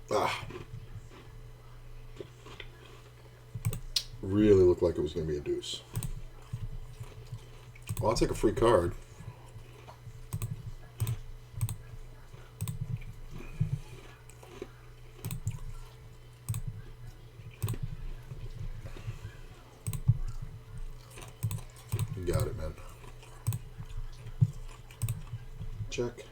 Ah. Really looked like it was going to be a deuce. Well, I'll take a free card. You got it, man. Check.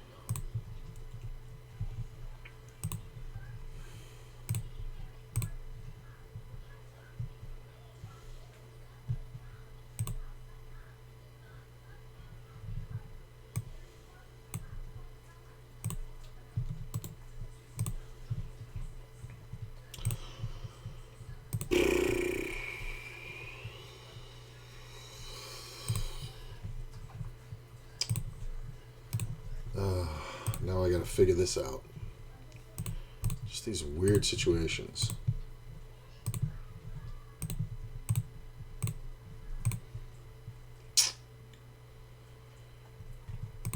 Now I gotta figure this out. Just these weird situations.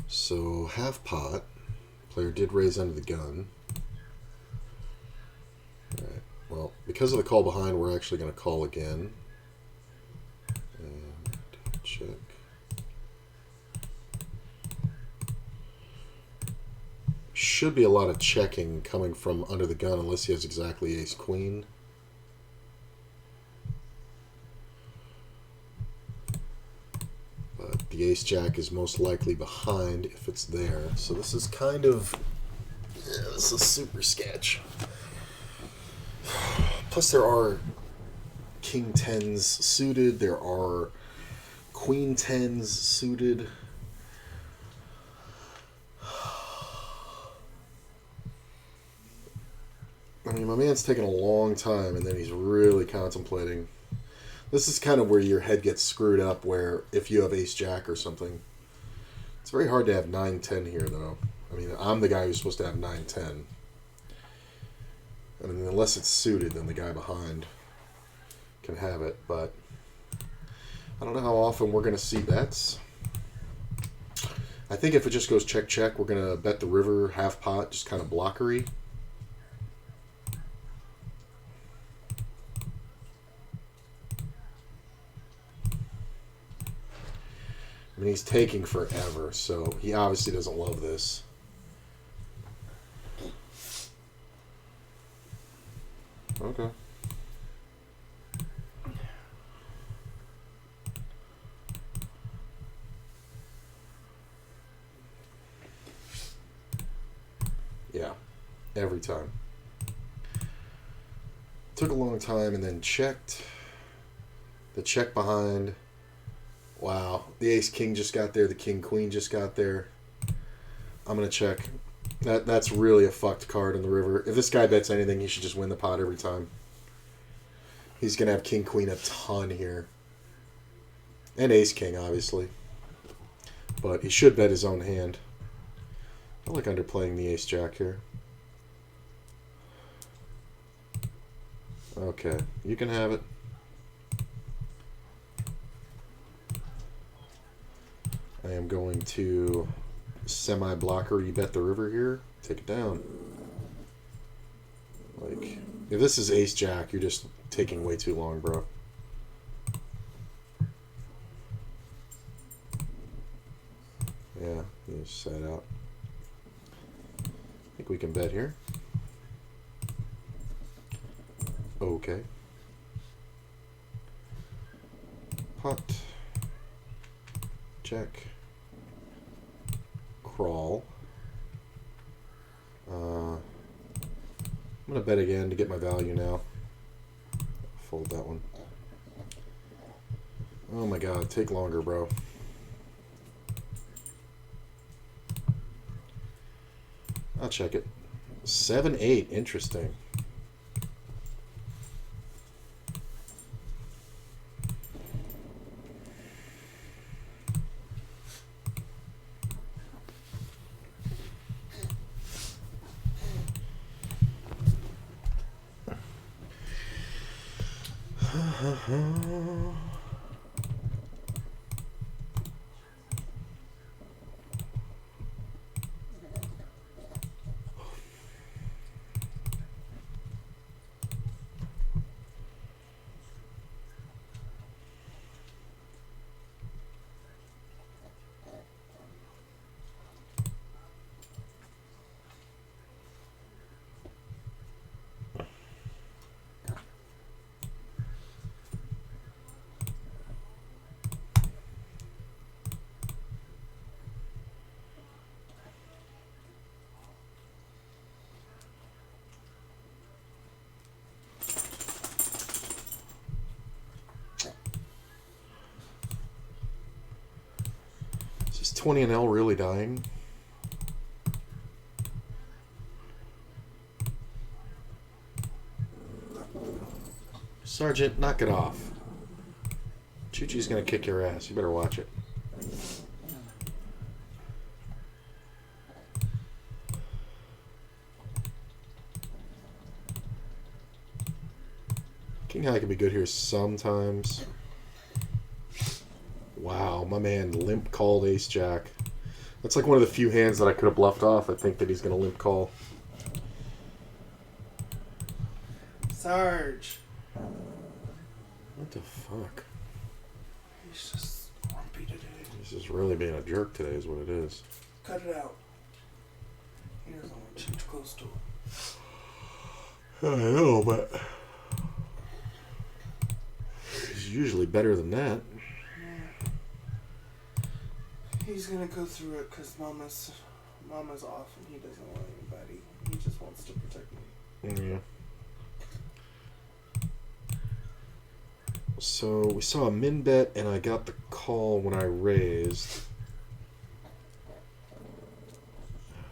So half pot. Player did raise under the gun. Alright. Well, because of the call behind, we're actually gonna call again. And check. Should be a lot of checking coming from under the gun unless he has exactly ace queen. But the ace jack is most likely behind if it's there. So this is kind of This is super sketch. Plus, there are king 10s suited. There are queen 10s suited. I mean, my man's taking a long time, and then he's really contemplating. This is kind of where your head gets screwed up, where if you have ace-jack or something. It's very hard to have 9-10 here, though. I mean, I'm the guy who's supposed to have 9-10. I mean, unless it's suited, then the guy behind can have it, but I don't know how often we're going to see bets. I think if it just goes check-check, we're going to bet the river half pot, just kind of blockery. I mean, he's taking forever, so he obviously doesn't love this. Okay. Yeah, every time. Took a long time and then checked. The check behind. Wow, the ace-king just got there. The king-queen just got there. I'm going to check. That's really a fucked card in the river. If this guy bets anything, he should just win the pot every time. He's going to have king-queen a ton here. And ace-king, obviously. But he should bet his own hand. I like underplaying the ace-jack here. Okay, you can have it. I am going to semi-blocker. You bet the river here. Take it down. Like, if this is ace-jack, you're just taking way too long, bro. Yeah, you just set out. I think we can bet here. Okay. Pot. Check. Crawl. I'm going to bet again to get my value now. Fold that one. Oh my god, take longer, bro. I'll check it. 7-8, interesting. Is 20 and L really dying? Sergeant, knock it off. Choo-Choo's gonna kick your ass. You better watch it. King high can be good here sometimes. Wow, my man limp called ace-jack. That's like one of the few hands that I could have bluffed off. I think that he's going to limp call. Sarge. What the fuck? He's just grumpy today. He's just really being a jerk today is what it is. Cut it out. He doesn't want you too close to him. I know, but he's usually better than that. He's gonna go through it because Mama's off and he doesn't want anybody. just wants to protect me. Yeah. So we saw a min bet, and I got the call when I raised.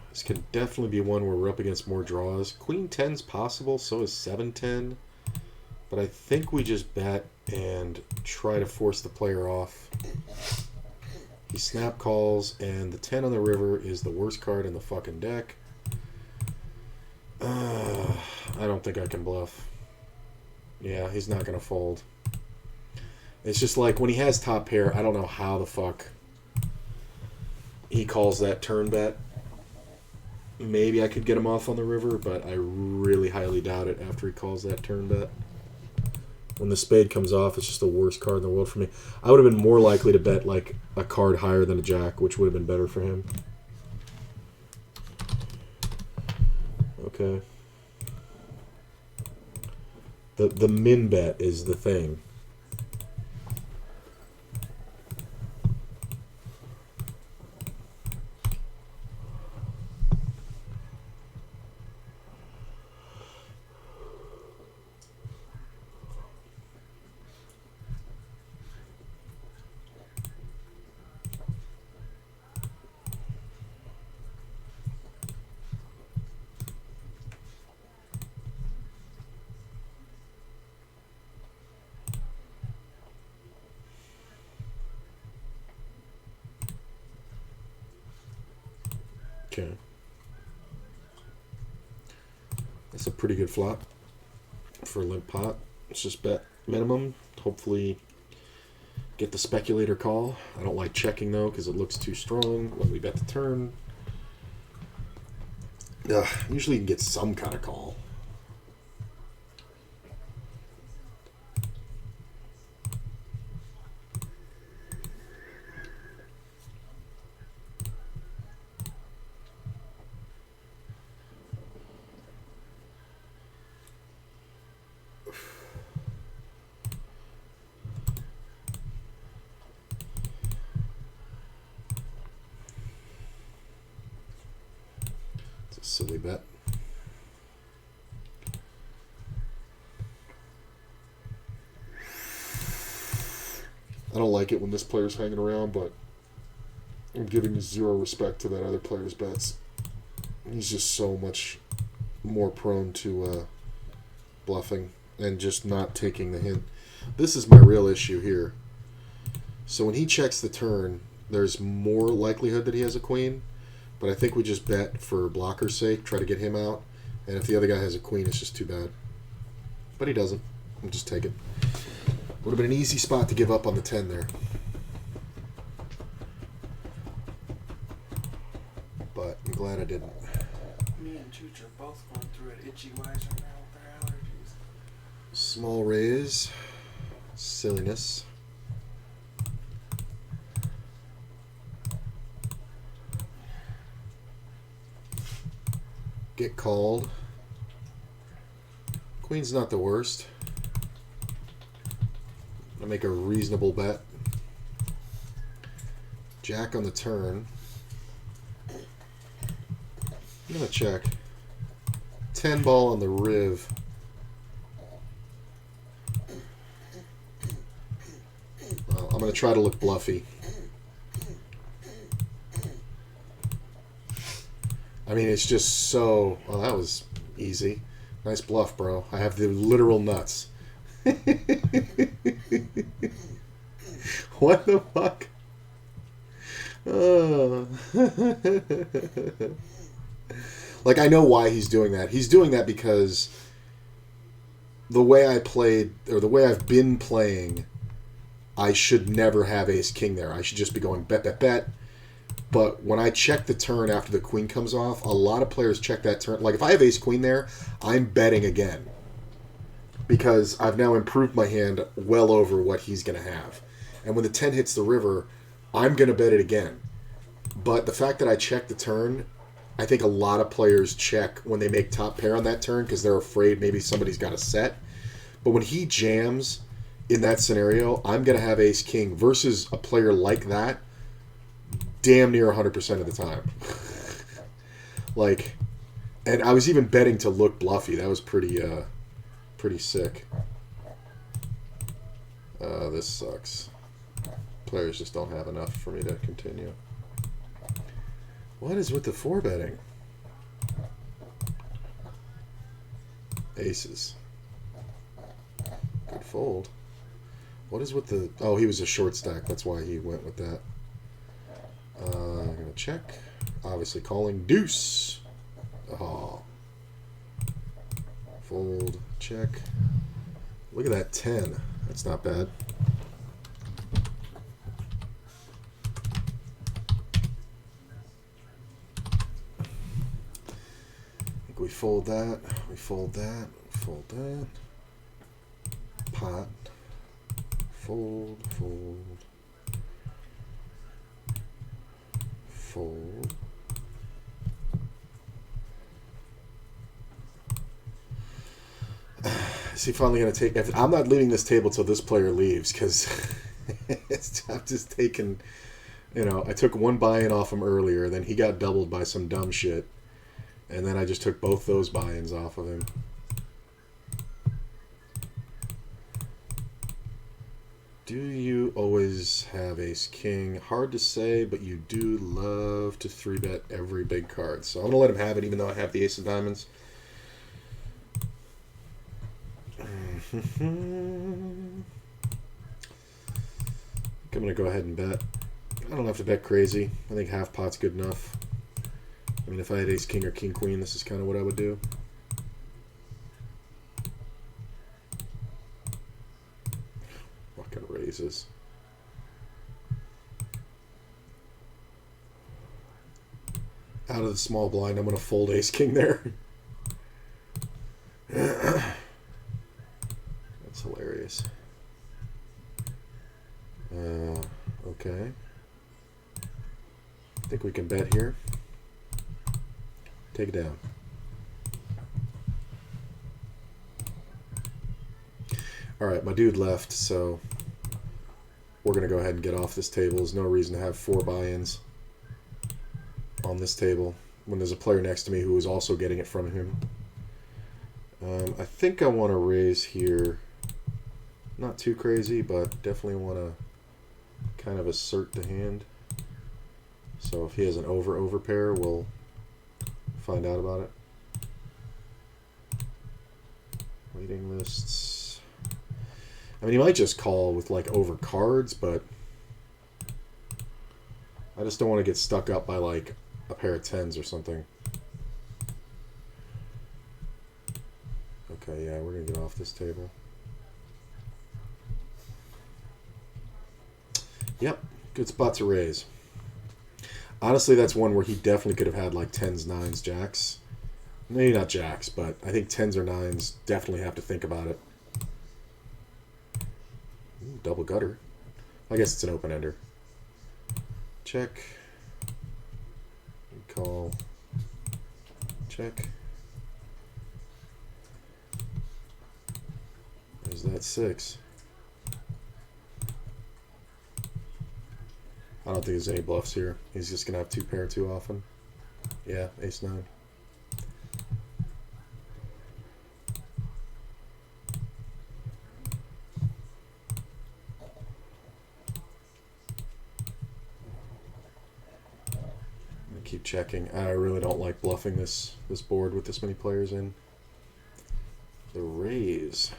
This can definitely be one where we're up against more draws. Queen 10's possible, so is 7-10. But I think we just bet and try to force the player off. He snap calls, and the 10 on the river is the worst card in the fucking deck. I don't think I can bluff. Yeah, he's not going to fold. It's just like when he has top pair, I don't know how the fuck he calls that turn bet. Maybe I could get him off on the river, but I really highly doubt it after he calls that turn bet. When the spade comes off, it's just the worst card in the world for me. I would have been more likely to bet like a card higher than a jack, which would have been better for him. Okay. The min bet is the thing. Okay. That's a pretty good flop for a limp pot. Let's just bet minimum. Hopefully get the speculator call. I don't like checking though because it looks too strong when we bet the turn. Usually you can get some kind of call. Silly bet. I don't like it when this player's hanging around, but I'm giving zero respect to that other player's bets. He's just so much more prone to bluffing and just not taking the hint. This is my real issue here. So when he checks the turn, there's more likelihood that he has a queen. But I think we just bet for blocker's sake, try to get him out. And if the other guy has a queen, it's just too bad. But he doesn't. We'll just take it. Would have been an easy spot to give up on the 10 there. But I'm glad I didn't. Me and Chooch are both going through it itchy wise right now with their allergies. Small raise. Silliness. Get called. Queen's not the worst. I make a reasonable bet. Jack on the turn. I'm gonna check. 10 ball on the riv. Well, I'm gonna try to look bluffy. I mean, it's just so... Well, that was easy. Nice bluff, bro. I have the literal nuts. What the fuck? Like, I know why he's doing that. He's doing that because the way I played, or the way I've been playing, I should never have ace-king there. I should just be going bet, bet, bet. But when I check the turn after the queen comes off, a lot of players check that turn. Like, if I have ace-queen there, I'm betting again. Because I've now improved my hand well over what he's going to have. And when the 10 hits the river, I'm going to bet it again. But the fact that I check the turn, I think a lot of players check when they make top pair on that turn because they're afraid maybe somebody's got a set. But when he jams in that scenario, I'm going to have ace-king versus a player like that damn near 100% of the time. Like, And I was even betting to look bluffy. That was pretty sick. This sucks. Players just don't have enough for me to continue. What is with the 4-betting? Aces. Good fold. What is with the... Oh, he was a short stack. That's why he went with that. I'm going to check. Obviously calling deuce. Oh. Fold. Check. Look at that 10. That's not bad. I think we fold that. We fold that. Fold that. Pot. Fold. Fold. Fold. Is he finally going to take... I'm not leaving this table till this player leaves, because I'm just taking... You know, I took one buy-in off him earlier, then he got doubled by some dumb shit, and then I just took both those buy-ins off of him. Do you always have ace-king? Hard to say, but you do love to 3-bet every big card. So I'm going to let him have it, even though I have the ace of diamonds. I'm going to go ahead and bet. I don't have to bet crazy. I think half pot's good enough. I mean, if I had ace-king or king-queen, this is kind of what I would do. Fucking raises. Out of the small blind, I'm going to fold ace-king there. That's hilarious. Okay. I think we can bet here. Take it down. Alright, my dude left, so we're going to go ahead and get off this table. There's no reason to have 4 buy-ins on this table when there's a player next to me who is also getting it from him. I think I want to raise here. Not too crazy, but definitely want to kind of assert the hand. So if he has an over pair, we'll find out about it. Waiting lists. I mean, he might just call with like over cards, but I just don't want to get stuck up by like a pair of 10s or something. Okay, yeah, we're going to get off this table. Yep, good spot to raise. Honestly, that's one where he definitely could have had like 10s, 9s, jacks. Maybe not jacks, but I think 10s or 9s definitely have to think about it. Ooh, double gutter. I guess it's an open-ender. Check. Call. Check. There's that 6. I don't think there's any bluffs here. He's just going to have 2 pair too often. Yeah, ace 9. I'm going to keep checking. I really don't like bluffing this board with this many players in. The raise.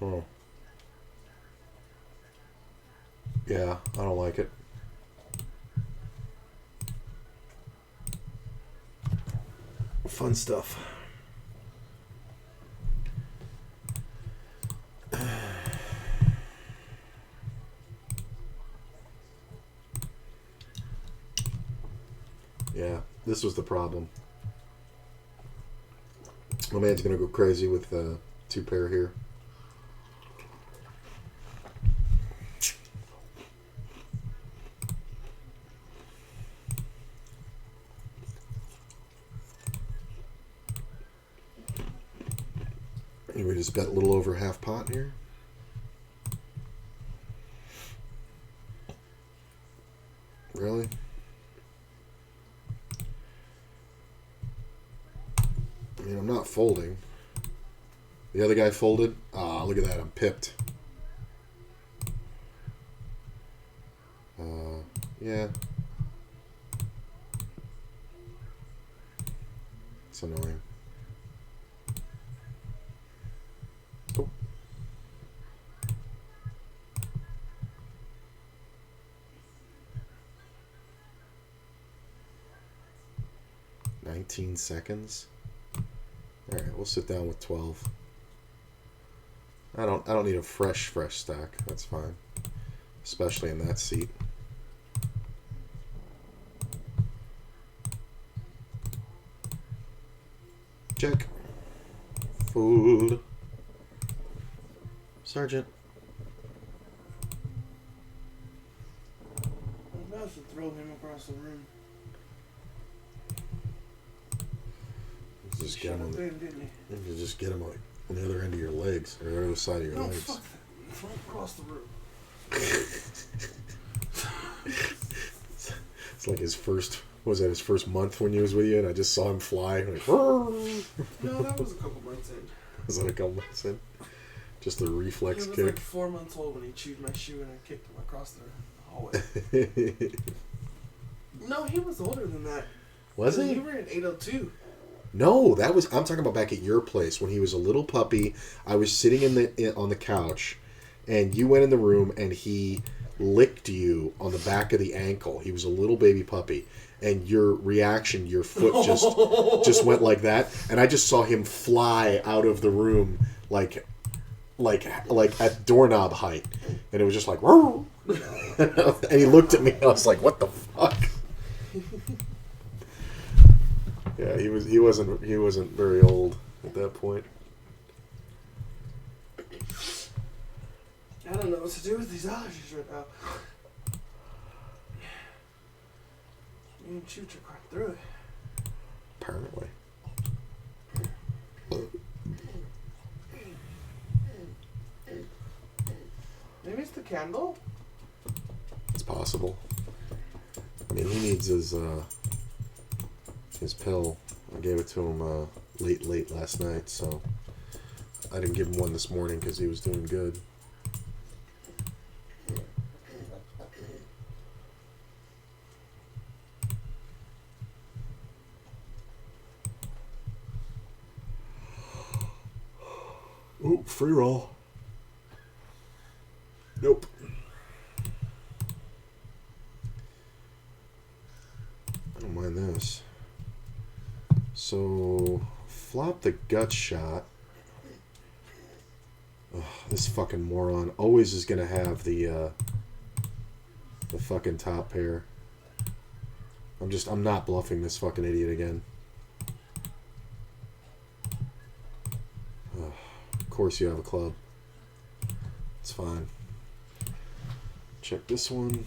Oh. Yeah, I don't like it. Fun stuff. Yeah, this was the problem. My man's gonna go crazy with 2 pair here. We just bet a little over half pot here. Really? I mean, I'm not folding. The other guy folded. Ah, look at that. I'm pipped. Yeah. It's annoying. Oh. "19 seconds." All right, we'll sit down with 12. I don't need a fresh stack. That's fine, especially in that seat. Check. Fold. Sergeant. I'm about to throw him across the room. Just get him on the, didn't he? you just get him on the other end of your legs, or the other side of your No, legs. fuck that. Throw him across the room. It's like his first. Was that his first month when he was with you? And I just saw him fly. Like, No, that was a couple months in. was that a couple months in? Just a reflex He was kick. like 4 months old when he chewed my shoe and I kicked him across the hallway. No, he was older than that. Was he? You were in 802. No, that was. I'm talking about back at your place when he was a little puppy. I was sitting on the couch, and you went in the room and he licked you on the back of the ankle. He was a little baby puppy, and your reaction, your foot just went like that, and I just saw him fly out of the room like at doorknob height, and it was just like, and he looked at me. And I was like, what the fuck? Yeah, he wasn't very old at that point. I don't know what to do with these allergies right now. Me and Chooch are going through it. Apparently. Maybe it's the candle? It's possible. I mean, he needs his pill. I gave it to him late last night, so I didn't give him one this morning because he was doing good. Oh, free roll. Nope. I don't mind this. So, flop the gut shot. Ugh, this fucking moron always is gonna have the fucking top pair. I'm not bluffing this fucking idiot again. Ugh, of course you have a club. It's fine. Check this one.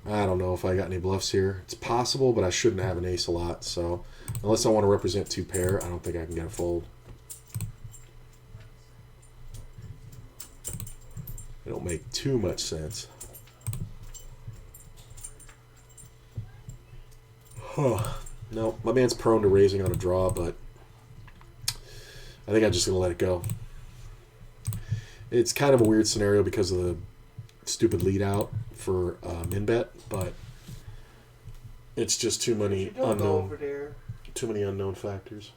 I don't know if I got any bluffs here. It's possible, but I shouldn't have an ace a lot. So, unless I want to represent two pair, I don't think I can get a fold. It don't make too much sense. No, my man's prone to raising on a draw, but I think I'm just going to let it go. It's kind of a weird scenario because of the stupid lead out for min bet, but it's just too many unknown factors.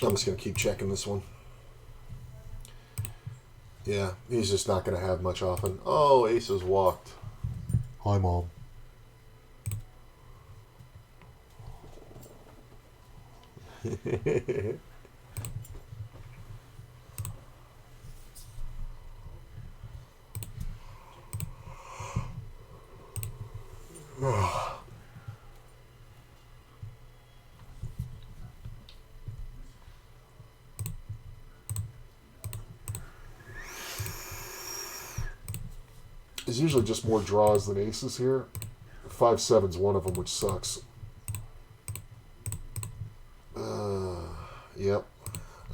I'm just going to keep checking this one. Yeah, he's just not going to have much often. Oh, ace has walked. Hi, Mom. There's usually just more draws than aces here. 5-7's one of them, which sucks. Yep.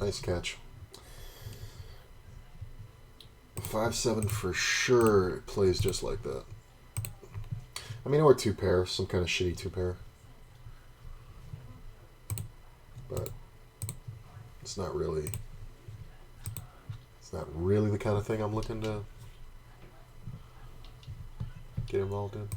Nice catch. 5-7 for sure. It plays just like that. I mean, or two pair, some kind of shitty two pair. But it's not really the kind of thing I'm looking to get involved in.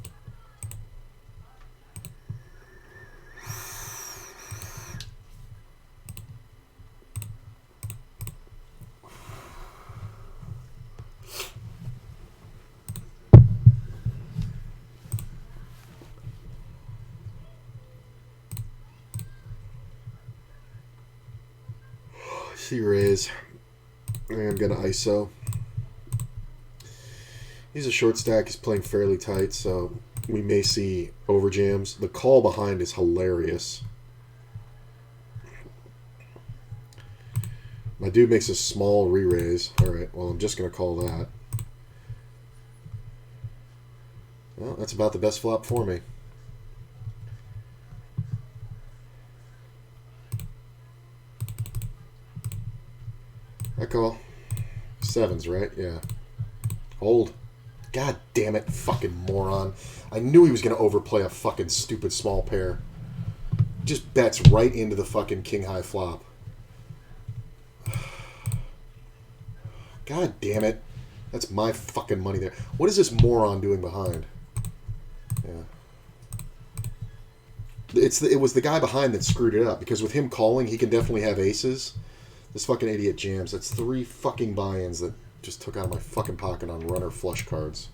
C-raise. I am going to ISO. He's a short stack. He's playing fairly tight, so we may see overjams. The call behind is hilarious. My dude makes a small re-raise. Alright, well, I'm just going to call that. Well, that's about the best flop for me. I call. Sevens, right? Yeah. Hold. God damn it, fucking moron. I knew he was going to overplay a fucking stupid small pair. Just bets right into the fucking king-high flop. God damn it. That's my fucking money there. What is this moron doing behind? Yeah. It was the guy behind that screwed it up, because with him calling, he can definitely have aces. This fucking idiot jams. That's 3 fucking buy-ins that just took out of my fucking pocket on runner flush cards.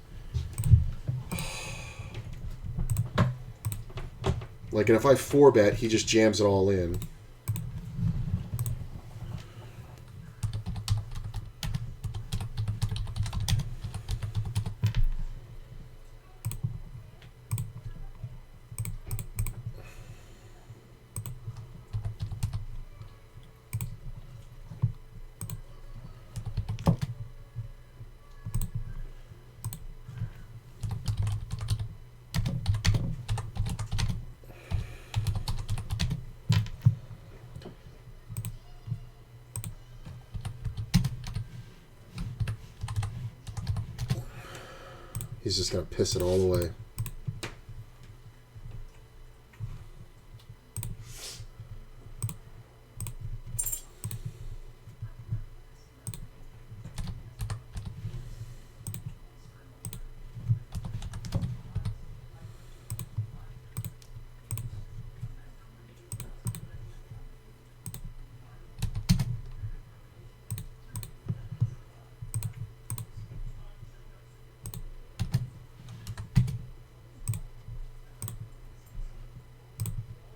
Like, and if I 4-bet, he just jams it all in. He's just going to piss it all away.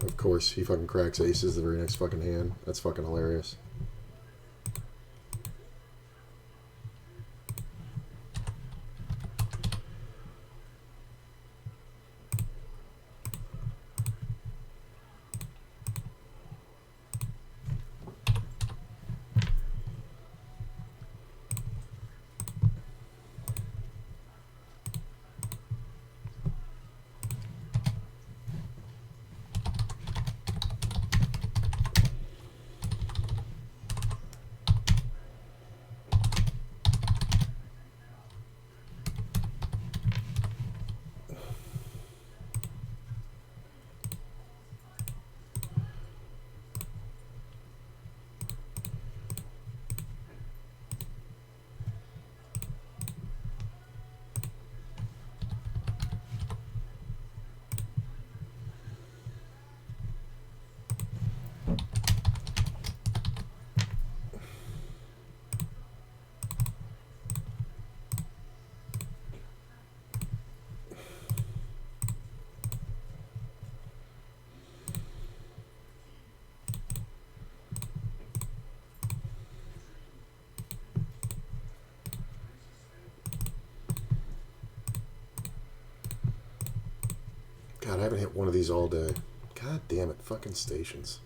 Of course, he fucking cracks aces the very next fucking hand. That's fucking hilarious. God, I haven't hit one of these all day. God damn it, fucking stations.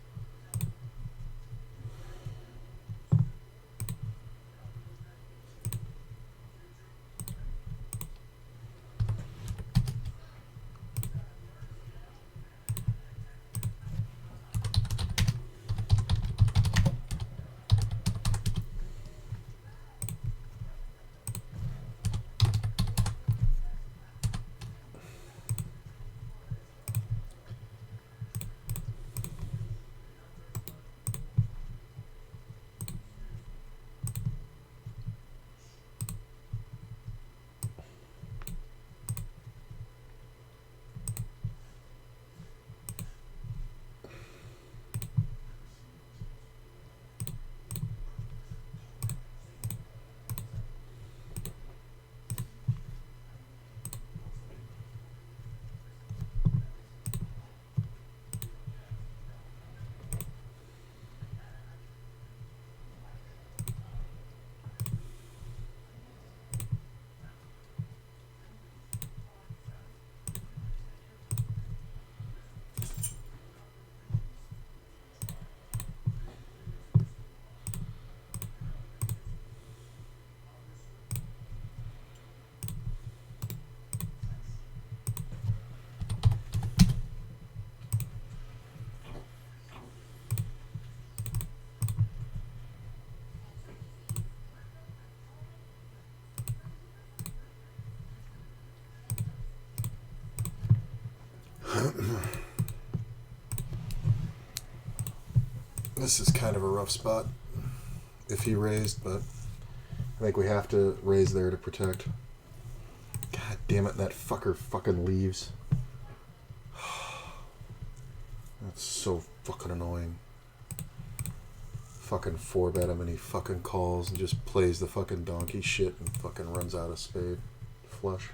This is kind of a rough spot if he raised, but I think we have to raise there to protect. God damn it, that fucker fucking leaves. That's so fucking annoying. Fucking 4-bet him and he fucking calls and just plays the fucking donkey shit and fucking runs out of spade flush.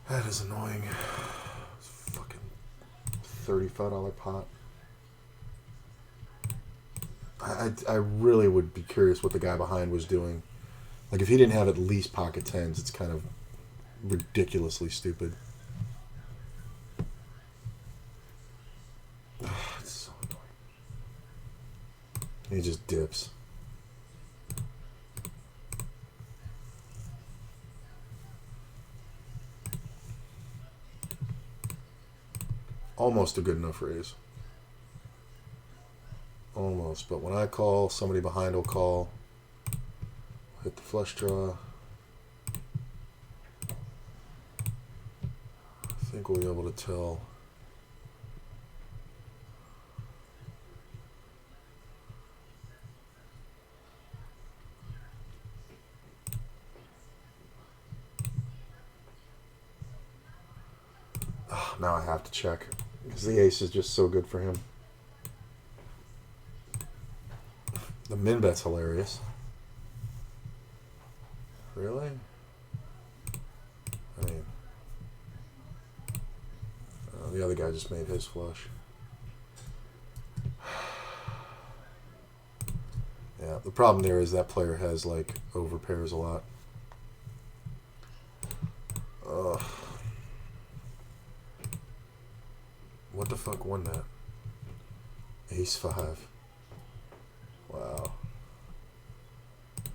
That is annoying. It's fucking $35 pot. I really would be curious what the guy behind was doing. Like, if he didn't have at least pocket tens, it's kind of ridiculously stupid. It's so annoying. He just dips. Almost a good enough raise. Almost, but when I call, somebody behind will call. Hit the flush draw. I think we'll be able to tell. Oh, now I have to check because the ace is just so good for him. The min bet's hilarious. Really? I mean, the other guy just made his flush. Yeah, the problem there is that player has, like, over pairs a lot. Ugh. What the fuck won that? Ace 5. Wow.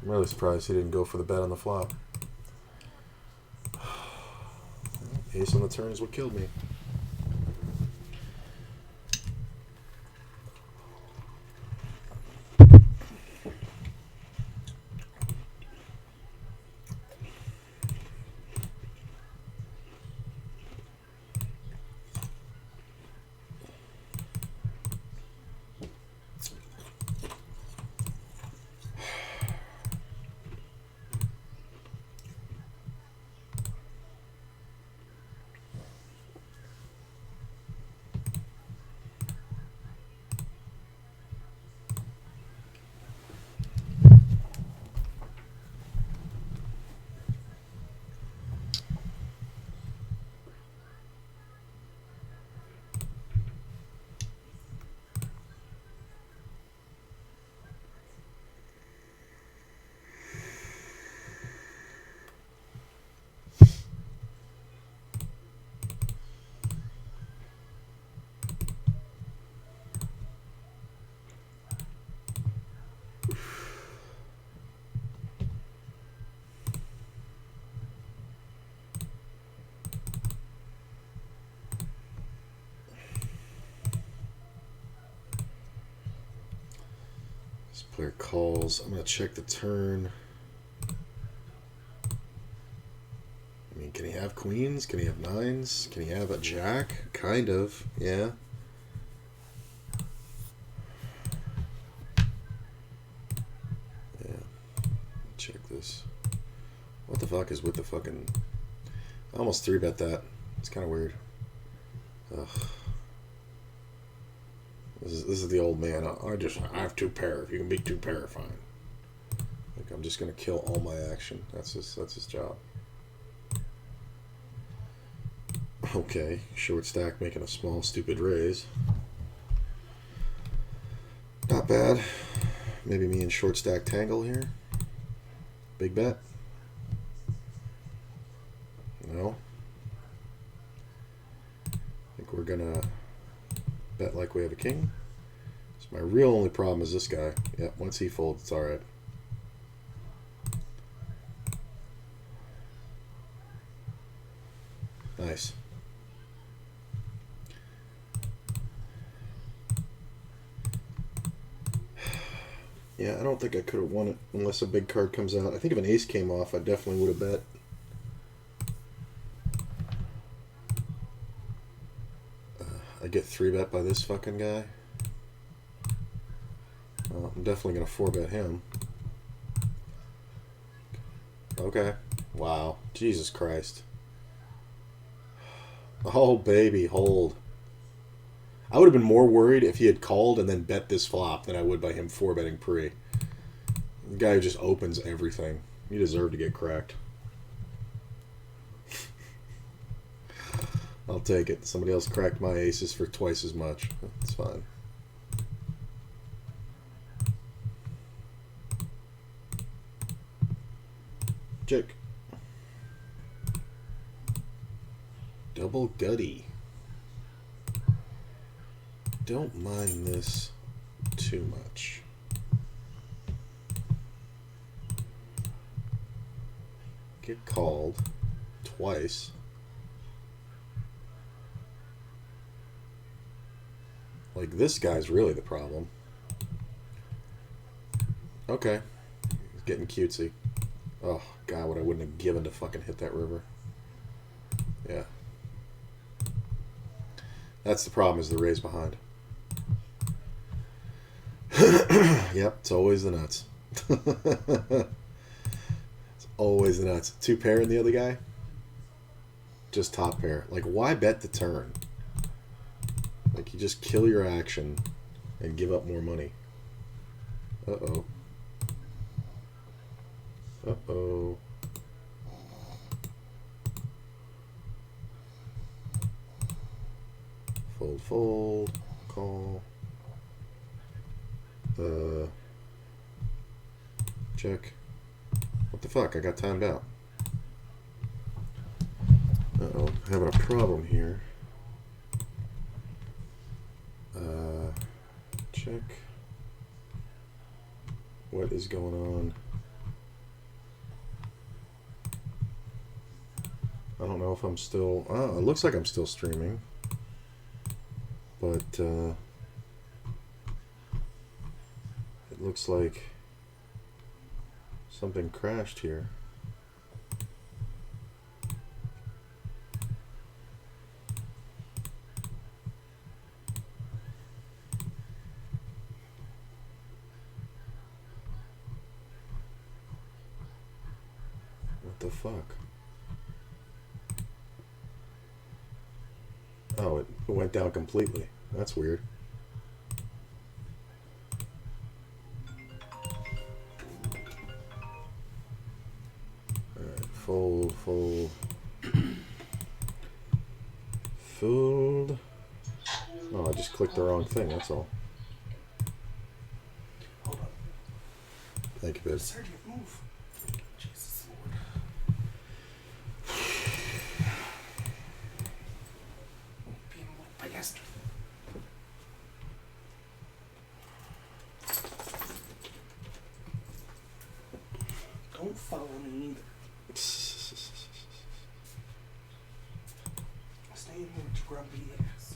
I'm really surprised he didn't go for the bet on the flop. Ace on the turn is what killed me. Player calls. I'm going to check the turn. I mean, can he have queens? Can he have nines? Can he have a jack? Kind of, yeah. Yeah. Check this. What the fuck is with the fucking... I almost 3-bet that. It's kind of weird. Ugh. This is the old man. I have 2 pair. If you can beat 2 pair, fine. Like, I'm just gonna kill all my action. That's his job. Okay, short stack making a small stupid raise. Not bad. Maybe me and short stack tangle here. Big bet. No. I think we're gonna bet like we have a king. So my real only problem is this guy. Yep, once he folds, it's alright. Nice. Yeah, I don't think I could have won it unless a big card comes out. I think if an ace came off, I definitely would have bet. I get 3-bet by this fucking guy. Well, I'm definitely going to 4-bet him. Okay. Wow. Jesus Christ. Oh, baby, hold. I would have been more worried if he had called and then bet this flop than I would by him 4-betting pre. The guy who just opens everything. You deserve to get cracked. I'll take it. Somebody else cracked my aces for twice as much. That's fine. Check. Double gutty. Don't mind this too much. Get called twice. Like, this guy's really the problem. Okay. He's getting cutesy. Oh, God, what I wouldn't have given to fucking hit that river. Yeah. That's the problem, is the raise behind. Yep, it's always the nuts. It's always the nuts. 2 pair in the other guy? Just top pair. Like, why bet the turn? Like, you just kill your action and give up more money. Uh-oh. Uh-oh. Fold, fold, call. Check. What the fuck? I got timed out. Uh-oh. Having a problem here. Check. What is going on? I don't know if I'm still... Oh, it looks like I'm still streaming. But, it looks like something crashed here. What the fuck? Oh, it went down completely. That's weird. Alright, fold, fold. Fold. Oh, I just clicked the wrong thing, that's all. Hold on. Thank you, babe. Sergeant, move. Jesus Lord. Being wet by yesterday. Don't follow me either. Stay in here with your grumpy ass.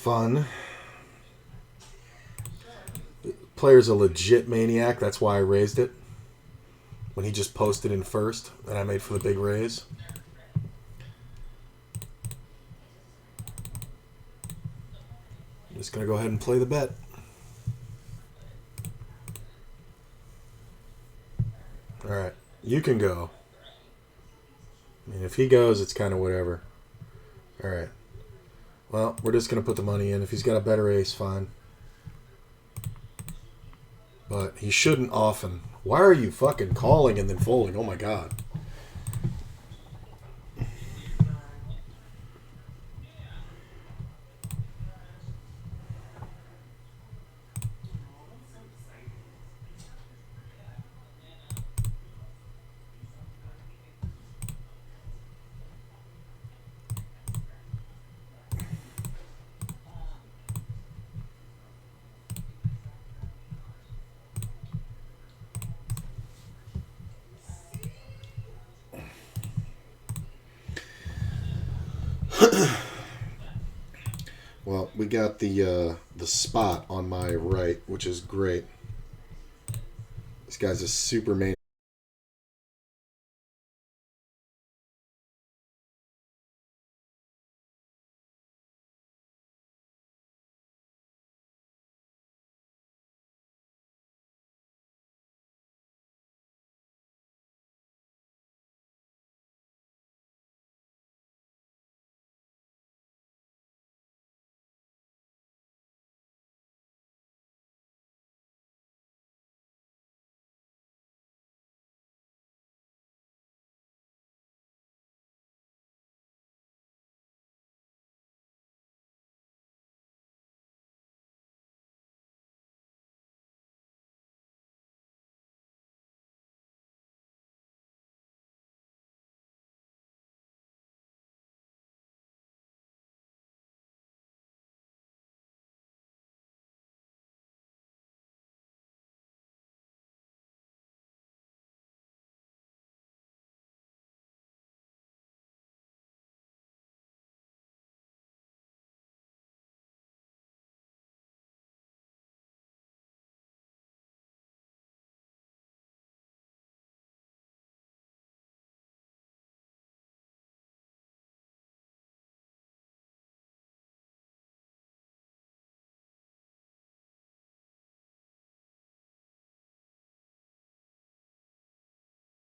fun. Player's a legit maniac. That's why I raised it. When he just posted in first, and I made for the big raise. I'm just going to go ahead and play the bet. Alright, you can go. I mean, if he goes, it's kind of whatever. Alright. Well, we're just going to put the money in. If he's got a better ace, fine. But he shouldn't often. Why are you fucking calling and then folding? Oh my god. Well, we got the spot on my right, which is great. This guy's a super maniac.